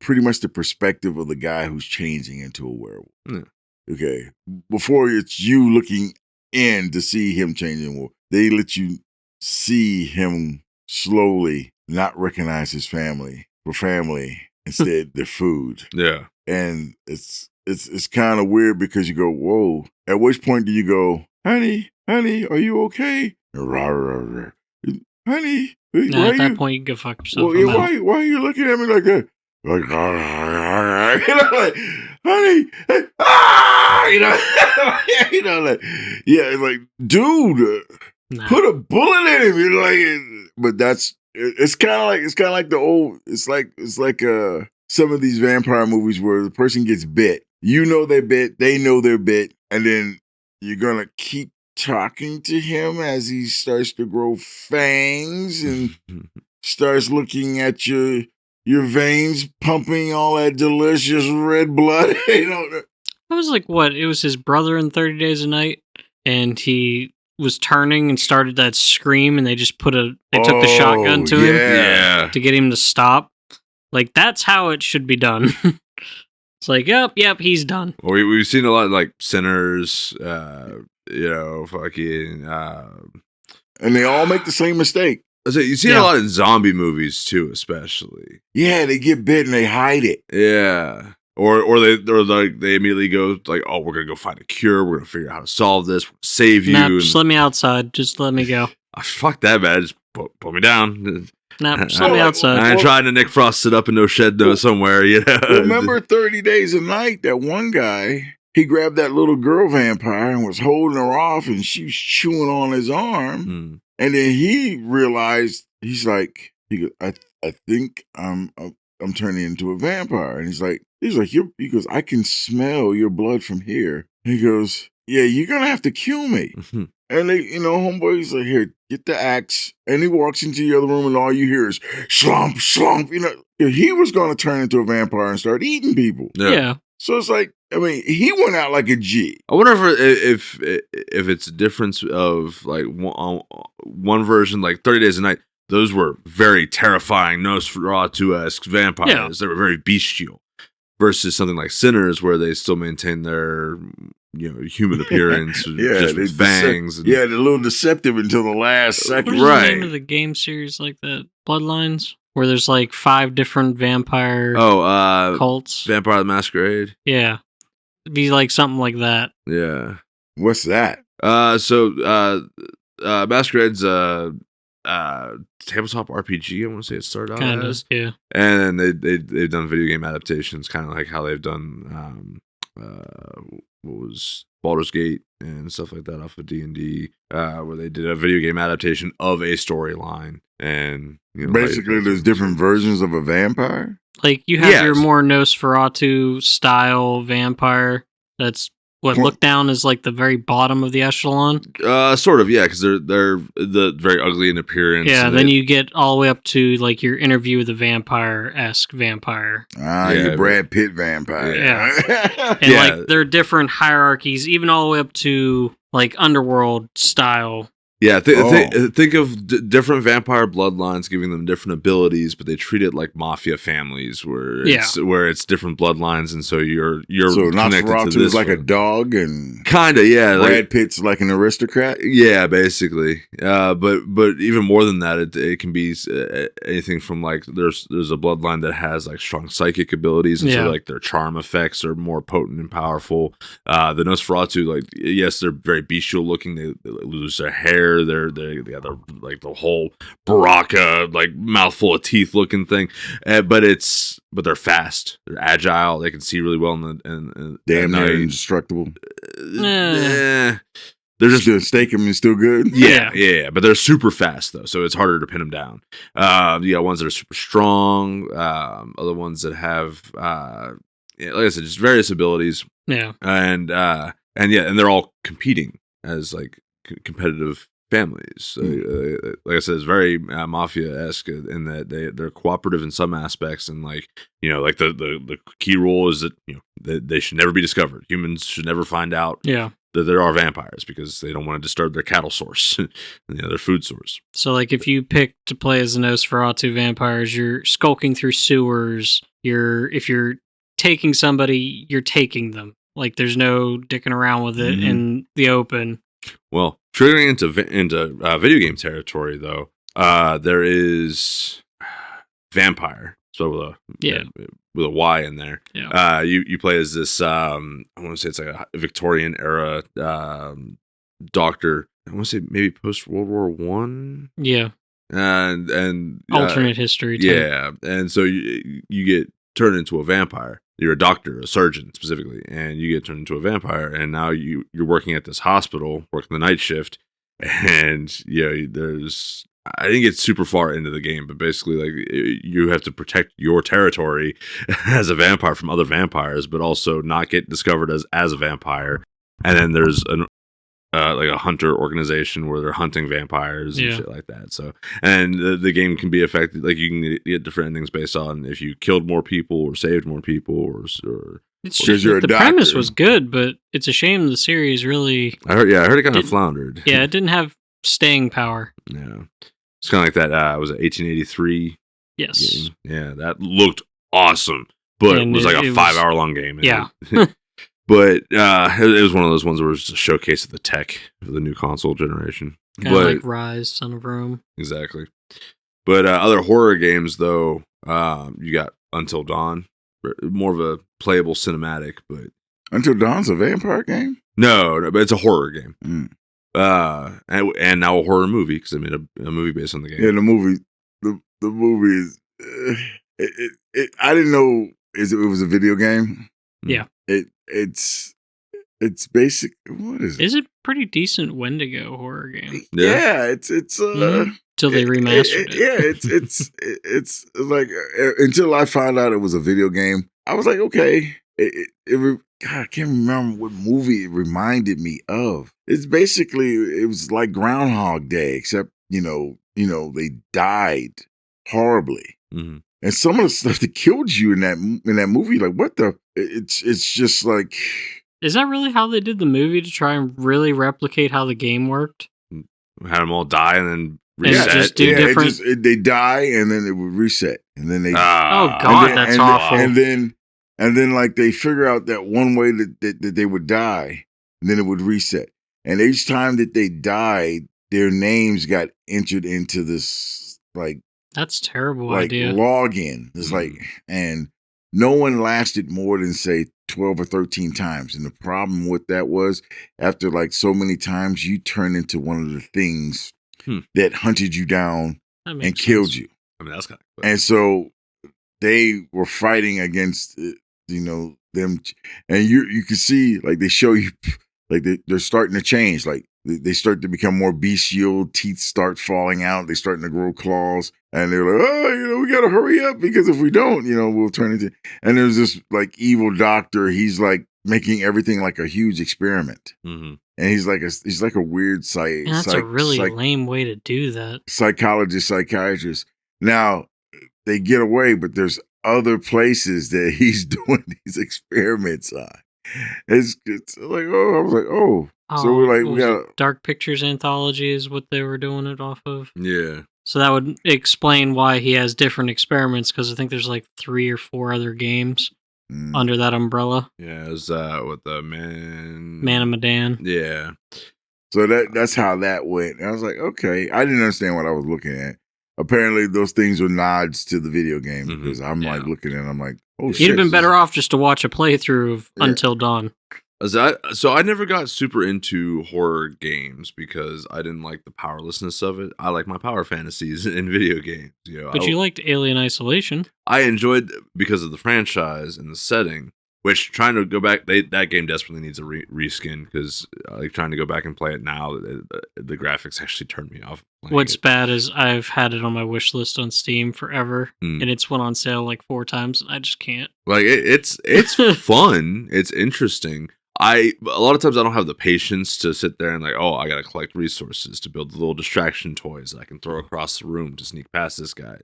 pretty much the perspective of the guy who's changing into a werewolf. Yeah. Okay. Before it's you looking in to see him changing, they let you see him slowly not recognize his family for family, instead their food. Yeah. And it's kind of weird because you go, whoa. At which point do you go, honey, are you okay? Rah, rah, rah. Honey, Nah, at that point, you can go fuck yourself. well, yeah, why are you looking at me like that? Like, you know, like, honey, like, yeah, like, dude, Nah. put a bullet in him. You're like, but it's kind of like the old. It's like some of these vampire movies where the person gets bit. You know they're bit. They know they're bit, and then you're gonna keep talking to him as he starts to grow fangs and starts looking at your veins pumping all that delicious red blood. You know, It was like what? It was his brother in 30 Days a Night, and he was turning and started that scream, and they just took the shotgun to him Yeah. to get him to stop. Like, that's how it should be done. It's like, yep, he's done. Well, we've seen a lot of, like, Sinners, fucking... and they all make the same mistake. you see it a lot in zombie movies, too, especially. Yeah, they get bit and they hide it. Yeah. Or they immediately go, like, oh, we're going to go find a cure. We're going to figure out how to solve this. We'll save you. Nah, just let me outside. Just let me go. Fuck that, man. Just put me down. Nah, just let me outside. I ain't trying to Nick Frost it up in no shed somewhere, you know. Remember 30 Days a Night, that one guy, he grabbed that little girl vampire and was holding her off, and she was chewing on his arm. And then he realized, he's like, I think I'm turning into a vampire. And he's like, he goes, I can smell your blood from here. He goes, yeah, you're going to have to kill me. And they, homeboy's like, here, get the axe. And he walks into the other room and all you hear is slump, slump. He was going to turn into a vampire and start eating people. Yeah. So it's like, I mean, he went out like a G. I wonder if it's a difference of, like, one version, like 30 Days a Night, those were very terrifying Nosferatu-esque vampires. Yeah. They were very bestial. Versus something like Sinners, where they still maintain their, human appearance, just with fangs. They're a little deceptive until the last second. What is the name of the game series like that? Bloodlines? Where there's like 5 different vampire cults. Vampire the Masquerade? Yeah. It'd be like something like that. Yeah. What's that? Masquerade's tabletop RPG, I want to say it started out kind as. Of, yeah. And then they've done video game adaptations, kind of like how they've done what was Baldur's Gate and stuff like that off of D&D, where they did a video game adaptation of a storyline. And basically, there's different versions of a vampire. Like you have your more Nosferatu style vampire that's looked down as like the very bottom of the echelon. Sort of, yeah, because they're the very ugly in appearance. Yeah, then you get all the way up to like your Interview with the Vampire-esque vampire. Your Brad Pitt vampire. Yeah, and like there are different hierarchies, even all the way up to like Underworld style. Yeah, think of different vampire bloodlines giving them different abilities, but they treat it like mafia families, where it's different bloodlines, and so you're so connected to this. Is like a dog, and kind of Brad Pitt's like an aristocrat. Yeah, basically. But even more than that, it can be anything from like there's a bloodline that has like strong psychic abilities, and so like their charm effects are more potent and powerful. The Nosferatu, like yes, they're very bestial looking. They lose their hair. They're like the whole Baraka, like mouthful of teeth looking thing, but they're fast, they're agile, they can see really well, and damn near indestructible. They're just gonna stake them and still good. Yeah, but they're super fast though, so it's harder to pin them down. You got ones that are super strong, other ones that have like I said, just various abilities. Yeah, and they're all competing as like competitive families. Like I said, it's very mafia-esque in that they're cooperative in some aspects, and like like the key rule is that they should never be discovered. Humans should never find out that there are vampires, because they don't want to disturb their cattle source, their food source. So like if you pick to play as the Nosferatu vampires, you're skulking through sewers, if you're taking somebody, you're taking them. Like there's no dicking around with it in the open. Well, triggering into video game territory though, there is Vampire. So with a Y in there. Yeah. You play as this. I want to say it's like a Victorian era doctor. I want to say maybe post World War One. Yeah. And alternate history. Type. Yeah, and so you get turned into a vampire. You're a doctor, a surgeon specifically, and you get turned into a vampire. And now you're working at this hospital, working the night shift, and there's. I didn't get super far into the game, but basically, like you have to protect your territory as a vampire from other vampires, but also not get discovered as a vampire. And then there's like a hunter organization where they're hunting vampires and shit like that. So, and the game can be affected. Like you can get different endings based on if you killed more people or saved more people, or it's just the premise was good, but it's a shame the series really. I heard it kind of floundered. Yeah, it didn't have staying power. Yeah. It's kind of like that. Was it 1883? Yes. Game? Yeah, that looked awesome, but it was like a 5-hour long game. Yeah. But it was one of those ones where it was just a showcase of the tech for the new console generation. Kind of like Rise, Son of Rome. Exactly. But other horror games, though, you got Until Dawn, more of a playable cinematic. But Until Dawn's a vampire game? No, but it's a horror game. And now a horror movie because I made a movie based on the game. Yeah, the movie is. I didn't know it was a video game. Yeah, it's basic. What is it? Is it pretty decent Wendigo horror game? Yeah, it's till they remastered it. Yeah, it's like until I found out it was a video game, I was like, okay. God, I can't remember what movie it reminded me of. It was like Groundhog Day, except they died horribly, and some of the stuff that killed you in that movie, like what the? It's just like. Is that really how they did the movie to try and really replicate how the game worked? Had them all die and then reset. And just do different. They die and then it would reset, and then they. Oh God, that's awful. And then like they figure out that one way that they would die, and then it would reset. And each time that they died, their names got entered into this like that's terrible like idea. Login. It's like, and no one lasted more than say 12 or 13 times. And the problem with that was after like so many times, you turn into one of the things that hunted you down and killed you. I mean, that's kind of cool. And so they were fighting against them, and you can see like they show you like they're starting to change, like they start to become more bestial, teeth start falling out, they're starting to grow claws, and they're like, oh, we gotta hurry up because if we don't, we'll turn into. And there's this like evil doctor, he's like making everything like a huge experiment, and he's like a weird that's a really lame way to do that. Psychiatrist. Now they get away, but there's other places that he's doing these experiments on. It's like, I was like, so we're like, we got Dark Pictures Anthology is what they were doing it off of. Yeah. So that would explain why he has different experiments, because I think there's like 3 or 4 other games under that umbrella. Yeah, it was with the Man of Medan. Yeah. So that's how that went. And I was like, okay. I didn't understand what I was looking at. Apparently, those things were nods to the video game because I'm like looking at it, I'm like, oh shit. You'd have been better off just to watch a playthrough of Until Dawn. So I never got super into horror games because I didn't like the powerlessness of it. I like my power fantasies in video games. But you liked Alien Isolation. I enjoyed because of the franchise and the setting. Which, trying to go back, that game desperately needs a reskin because trying to go back and play it now, the graphics actually turned me off. What's bad is I've had it on my wish list on Steam forever, and it's went on sale like 4 times, and I just can't. Like it's fun, it's interesting. A lot of times I don't have the patience to sit there and like, I got to collect resources to build the little distraction toys that I can throw across the room to sneak past this guy.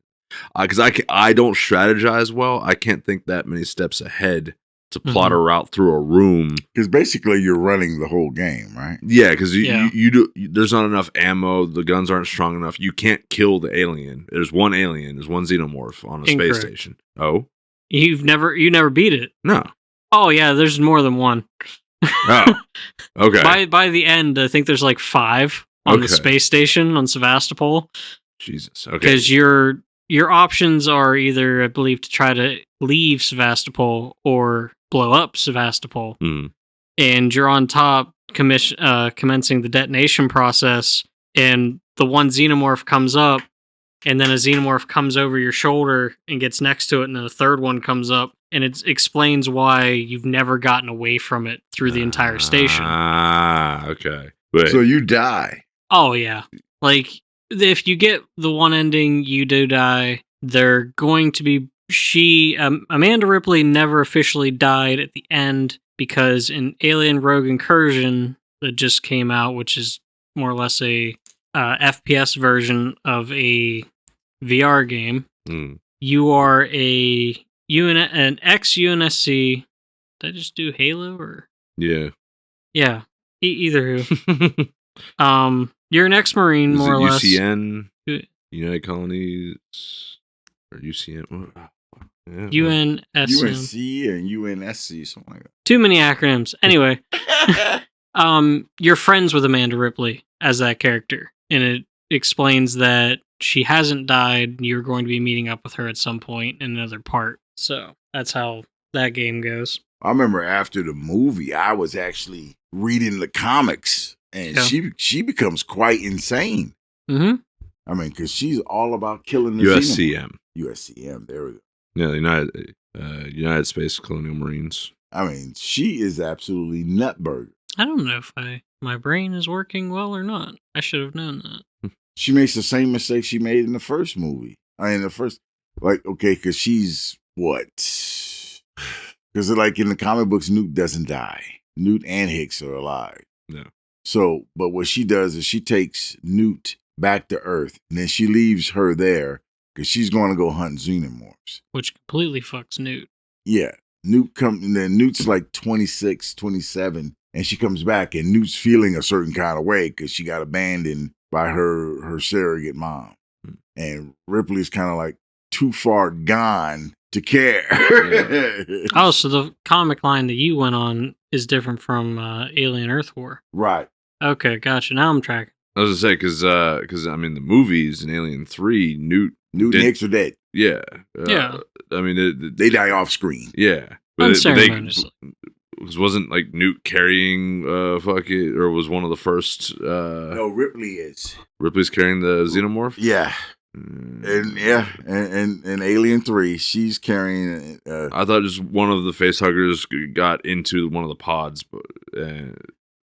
Because I don't strategize well. I can't think that many steps ahead to plot a route through a room. Because basically you're running the whole game, right? Yeah, because you do. There's not enough ammo. The guns aren't strong enough. You can't kill the alien. There's one alien. There's one xenomorph on a space station. Oh? You never beat it. No. Oh yeah, there's more than one. Oh. Okay. By the end, I think there's like 5 on the space station on Sevastopol. Jesus. Okay. Because your options are either, I believe, to try to leave Sevastopol or blow up Sevastopol. Mm. And you're on top commencing the detonation process, and the one xenomorph comes up, and then a xenomorph comes over your shoulder and gets next to it, and then a third one comes up, and it explains why you've never gotten away from it through the entire station. Ah, okay. Wait. So you die. Oh, yeah. Like, if you get the one ending, you do die. They're going to be... Amanda Ripley never officially died at the end, because in Alien Rogue Incursion that just came out, which is more or less a FPS version of a VR game, you are an ex-UNSC. Did I just do Halo or? Yeah. Yeah. Either who. You're an ex-Marine, more or less. UCN, United Colonies, or UCN. Yeah, UNSM. UNC and UNSC, something like that. Too many acronyms. Anyway, you're friends with Amanda Ripley as that character, and it explains that she hasn't died. You're going to be meeting up with her at some point in another part. So that's how that game goes. I remember after the movie, I was actually reading the comics, and she becomes quite insane. Mm-hmm. I mean, because she's all about killing the USCM. USCM, there we go. Yeah, the United States Colonial Marines. I mean, she is absolutely nutburger. I don't know if my brain is working well or not. I should have known that. She makes the same mistake she made in the first movie. Because she's what? Because like in the comic books, Newt doesn't die. Newt and Hicks are alive. No. So, but what she does is she takes Newt back to Earth, and then she leaves her there because she's going to go hunt xenomorphs. Which completely fucks Newt. Yeah. And then Newt's like 26, 27, and she comes back, and Newt's feeling a certain kind of way because she got abandoned by her surrogate mom. And Ripley's kind of like too far gone to care. Yeah. Oh, so the comic line that you went on is different from Alien Earth War. Right. Okay, gotcha. Now I'm tracking. I was going to say, because I mean, the movies in Alien 3, Newt and Hicks are dead. Yeah. Yeah. I mean, they die off screen. Yeah. Unceremoniously. Wasn't like Newt carrying or was one of the first? No, Ripley is. Ripley's carrying the xenomorph? Yeah. And Alien 3, she's carrying. I thought just one of the facehuggers got into one of the pods, but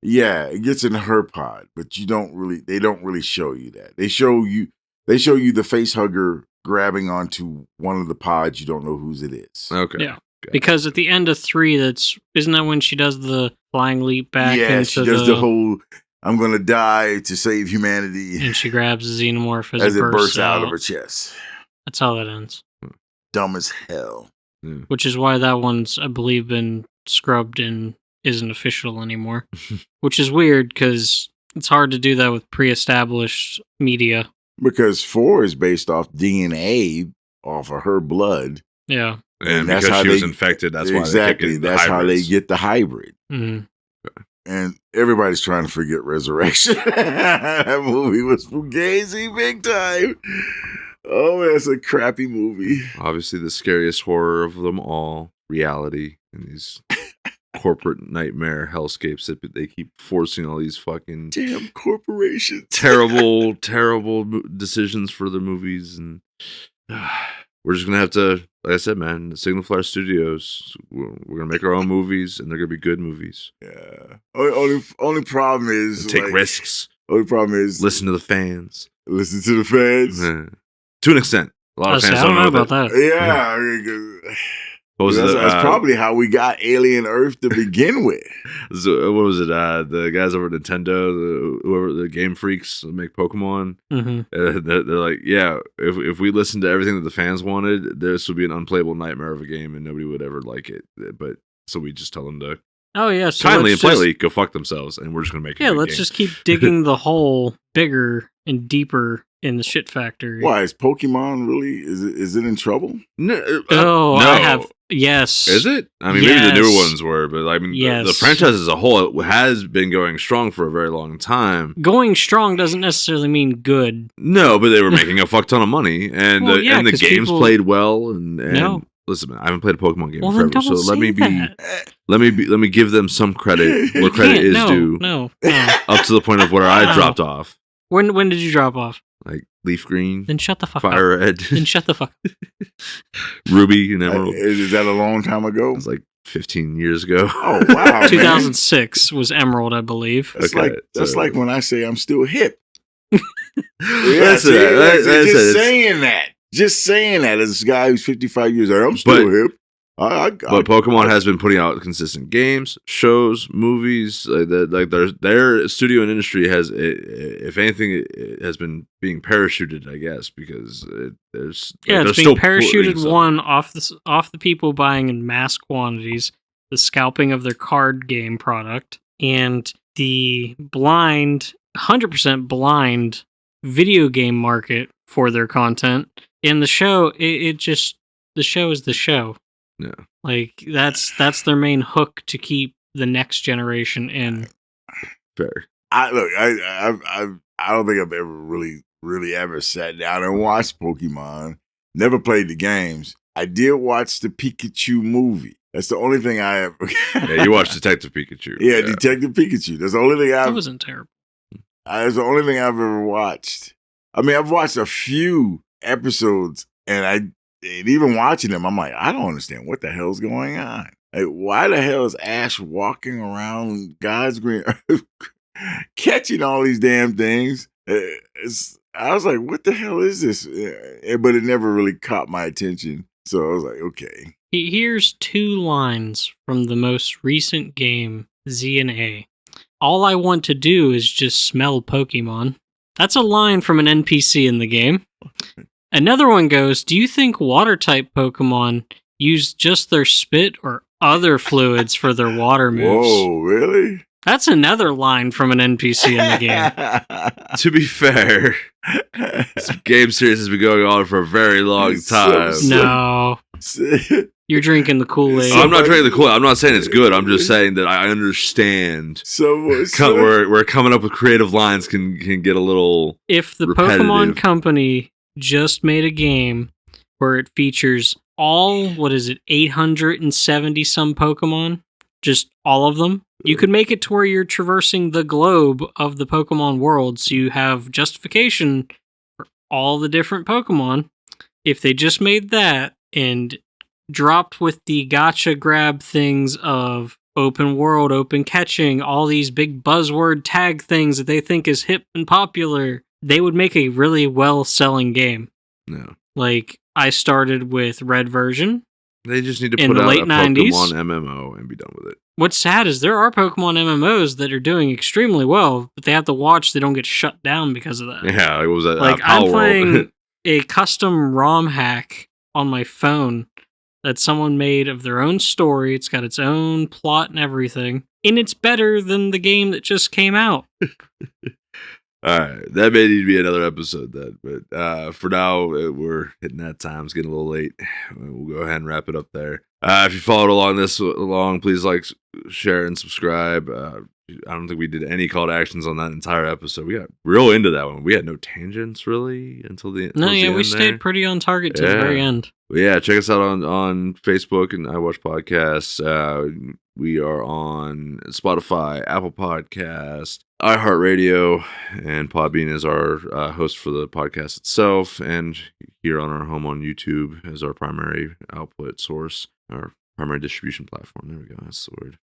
yeah, it gets in her pod, but they don't really show you that. They show you the facehugger grabbing onto one of the pods. You don't know whose it is. Okay. Yeah. Because at the end of 3, isn't that when she does the flying leap back? Yeah, she does the whole "I'm gonna die to save humanity," and she grabs the xenomorph as it bursts out of her chest. That's how that ends. Dumb as hell. Which is why that one's, I believe, been scrubbed and isn't official anymore. Which is weird because it's hard to do that with pre-established media. Because 4 is based off DNA off of her blood. Yeah. And because she was infected, that's why that's how they get the hybrid. Mm-hmm. And everybody's trying to forget Resurrection. That movie was fugazi big time. Oh, man, it's a crappy movie. Obviously, the scariest horror of them all, reality, and these corporate nightmare hellscapes that they keep forcing all these fucking damn corporations. Terrible decisions for their movies, and we're just gonna have to, like I said, man, Signal Flare Studios, we're gonna make our own movies, and they're gonna be good movies. Yeah. Only problem is take risks. Only problem is listen to the fans. Listen to the fans. To an extent, a lot of fans don't know about that. Yeah. That's probably how we got Alien Earth to begin with. So, what was it? The guys over at Nintendo, whoever the Game Freaks that make Pokemon, they're like, yeah, if we listened to everything that the fans wanted, this would be an unplayable nightmare of a game, and nobody would ever like it. But so we just tell them to, so kindly and politely go fuck themselves, and we're just gonna make it. Yeah, let's just keep digging the hole bigger and deeper in the shit factory. Why is Pokemon really? Is it in trouble? No, Oh, no. I have. Yes. Is it? I mean, maybe the newer Yes. ones were, but I mean, Yes. the franchise as a whole has been going strong for a very long time. Going strong doesn't necessarily mean good. No, but they were making a fuck ton of money, and Well, the yeah, and the 'cause games people- played well. And No. listen, man, I haven't played a Pokemon game Well, then forever, don't so let say me be that. let me give them some credit where You credit can't. is No, due. No. Up to the point of where I No. dropped off, When did you drop off? like Leaf Green, Then shut the fuck up. Fire Red, Then shut the fuck up. Ruby, and Emerald. Is that a long time ago? It was like 15 years ago. Oh wow, man. 2006 was Emerald, I believe. That's Okay, that's like when I say I'm still hip. Listen, Just saying that. Just saying that as a guy who's 55 years old, I'm still hip. But Pokemon has been putting out consistent games, shows, movies. Like their studio and industry has, if anything, it has been being parachuted, I guess, because there's It's still being parachuted putting one off the people buying in mass quantities, the scalping of their card game product, and the 100% blind video game market for their content. And the show, the show is the show. Yeah. Like that's their main hook to keep the next generation in. Fair. I don't think I've ever really ever sat down and watched Pokemon. Never played the games. I did watch the Pikachu movie. That's the only thing I ever. Yeah, you watched Detective Pikachu. Yeah, Detective Pikachu. That's the only thing That wasn't terrible. That's the only thing I've ever watched. I mean, I've watched a few episodes, and even watching them, I'm like, I don't understand what the hell's going on. Like, why the hell is Ash walking around God's green earth, catching all these damn things? I was like, what the hell is this? But it never really caught my attention. So I was like, okay. Here's 2 lines from the most recent game, Z&A. All I want to do is just smell Pokemon. That's a line from an NPC in the game. Another one goes, do you think water-type Pokemon use just their spit or other fluids for their water moves? Whoa, really? That's another line from an NPC in the game. To be fair, this game series has been going on for a very long time. No. You're drinking the Kool-Aid. I'm not drinking the Kool-Aid. I'm not saying it's good. I'm just saying that I understand. Where coming up with creative lines can get a little If the repetitive. Pokemon Company just made a game where it features all, 870 some Pokemon, just all of them, you could make it to where you're traversing the globe of the Pokemon world, so you have justification for all the different Pokemon. If they just made that and dropped with the gotcha grab things of open world, open catching, all these big buzzword tag things that they think is hip and popular, they would make a really well-selling game. No. Like, I started with Red version. They just need to In put the out late a 90s. Pokemon MMO and be done with it. What's sad is there are Pokemon MMOs that are doing extremely well, but they have to watch they don't get shut down because of that. Yeah, it was a Like, Power I'm playing World. a custom ROM hack on my phone that someone made of their own story. It's got its own plot and everything. And it's better than the game that just came out. All right, that may need to be another episode then. But for now, we're hitting that time. It's getting a little late. We'll go ahead and wrap it up there. If you followed along, please like, share, and subscribe. I don't think we did any call to actions on that entire episode. We got real into that one. We had no tangents really until the No, towards the yeah, we end stayed there. pretty on target to the very end. But yeah, check us out on Facebook and iWatch Podcasts. We are on Spotify, Apple Podcasts, iHeartRadio, and Podbean is our host for the podcast itself. And here on our home on YouTube is our primary output source, our primary distribution platform. There we go. That's the word.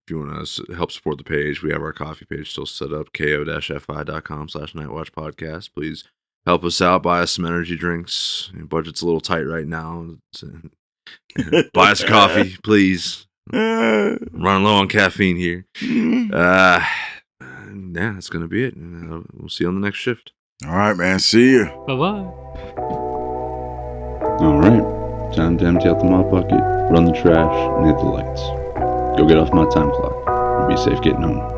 If you want to help support the page, we have our coffee page still set up, ko-fi.com/nightwatchpodcast. Please help us out. Buy us some energy drinks. Budget's a little tight right now. Buy us a coffee, please. I'm running low on caffeine here. Yeah, that's going to be it. We'll see you on the next shift. All right, man. See you. Bye-bye. All right. Time to empty out the mop bucket, run the trash, and hit the lights. Go get off my time clock. And be safe getting home.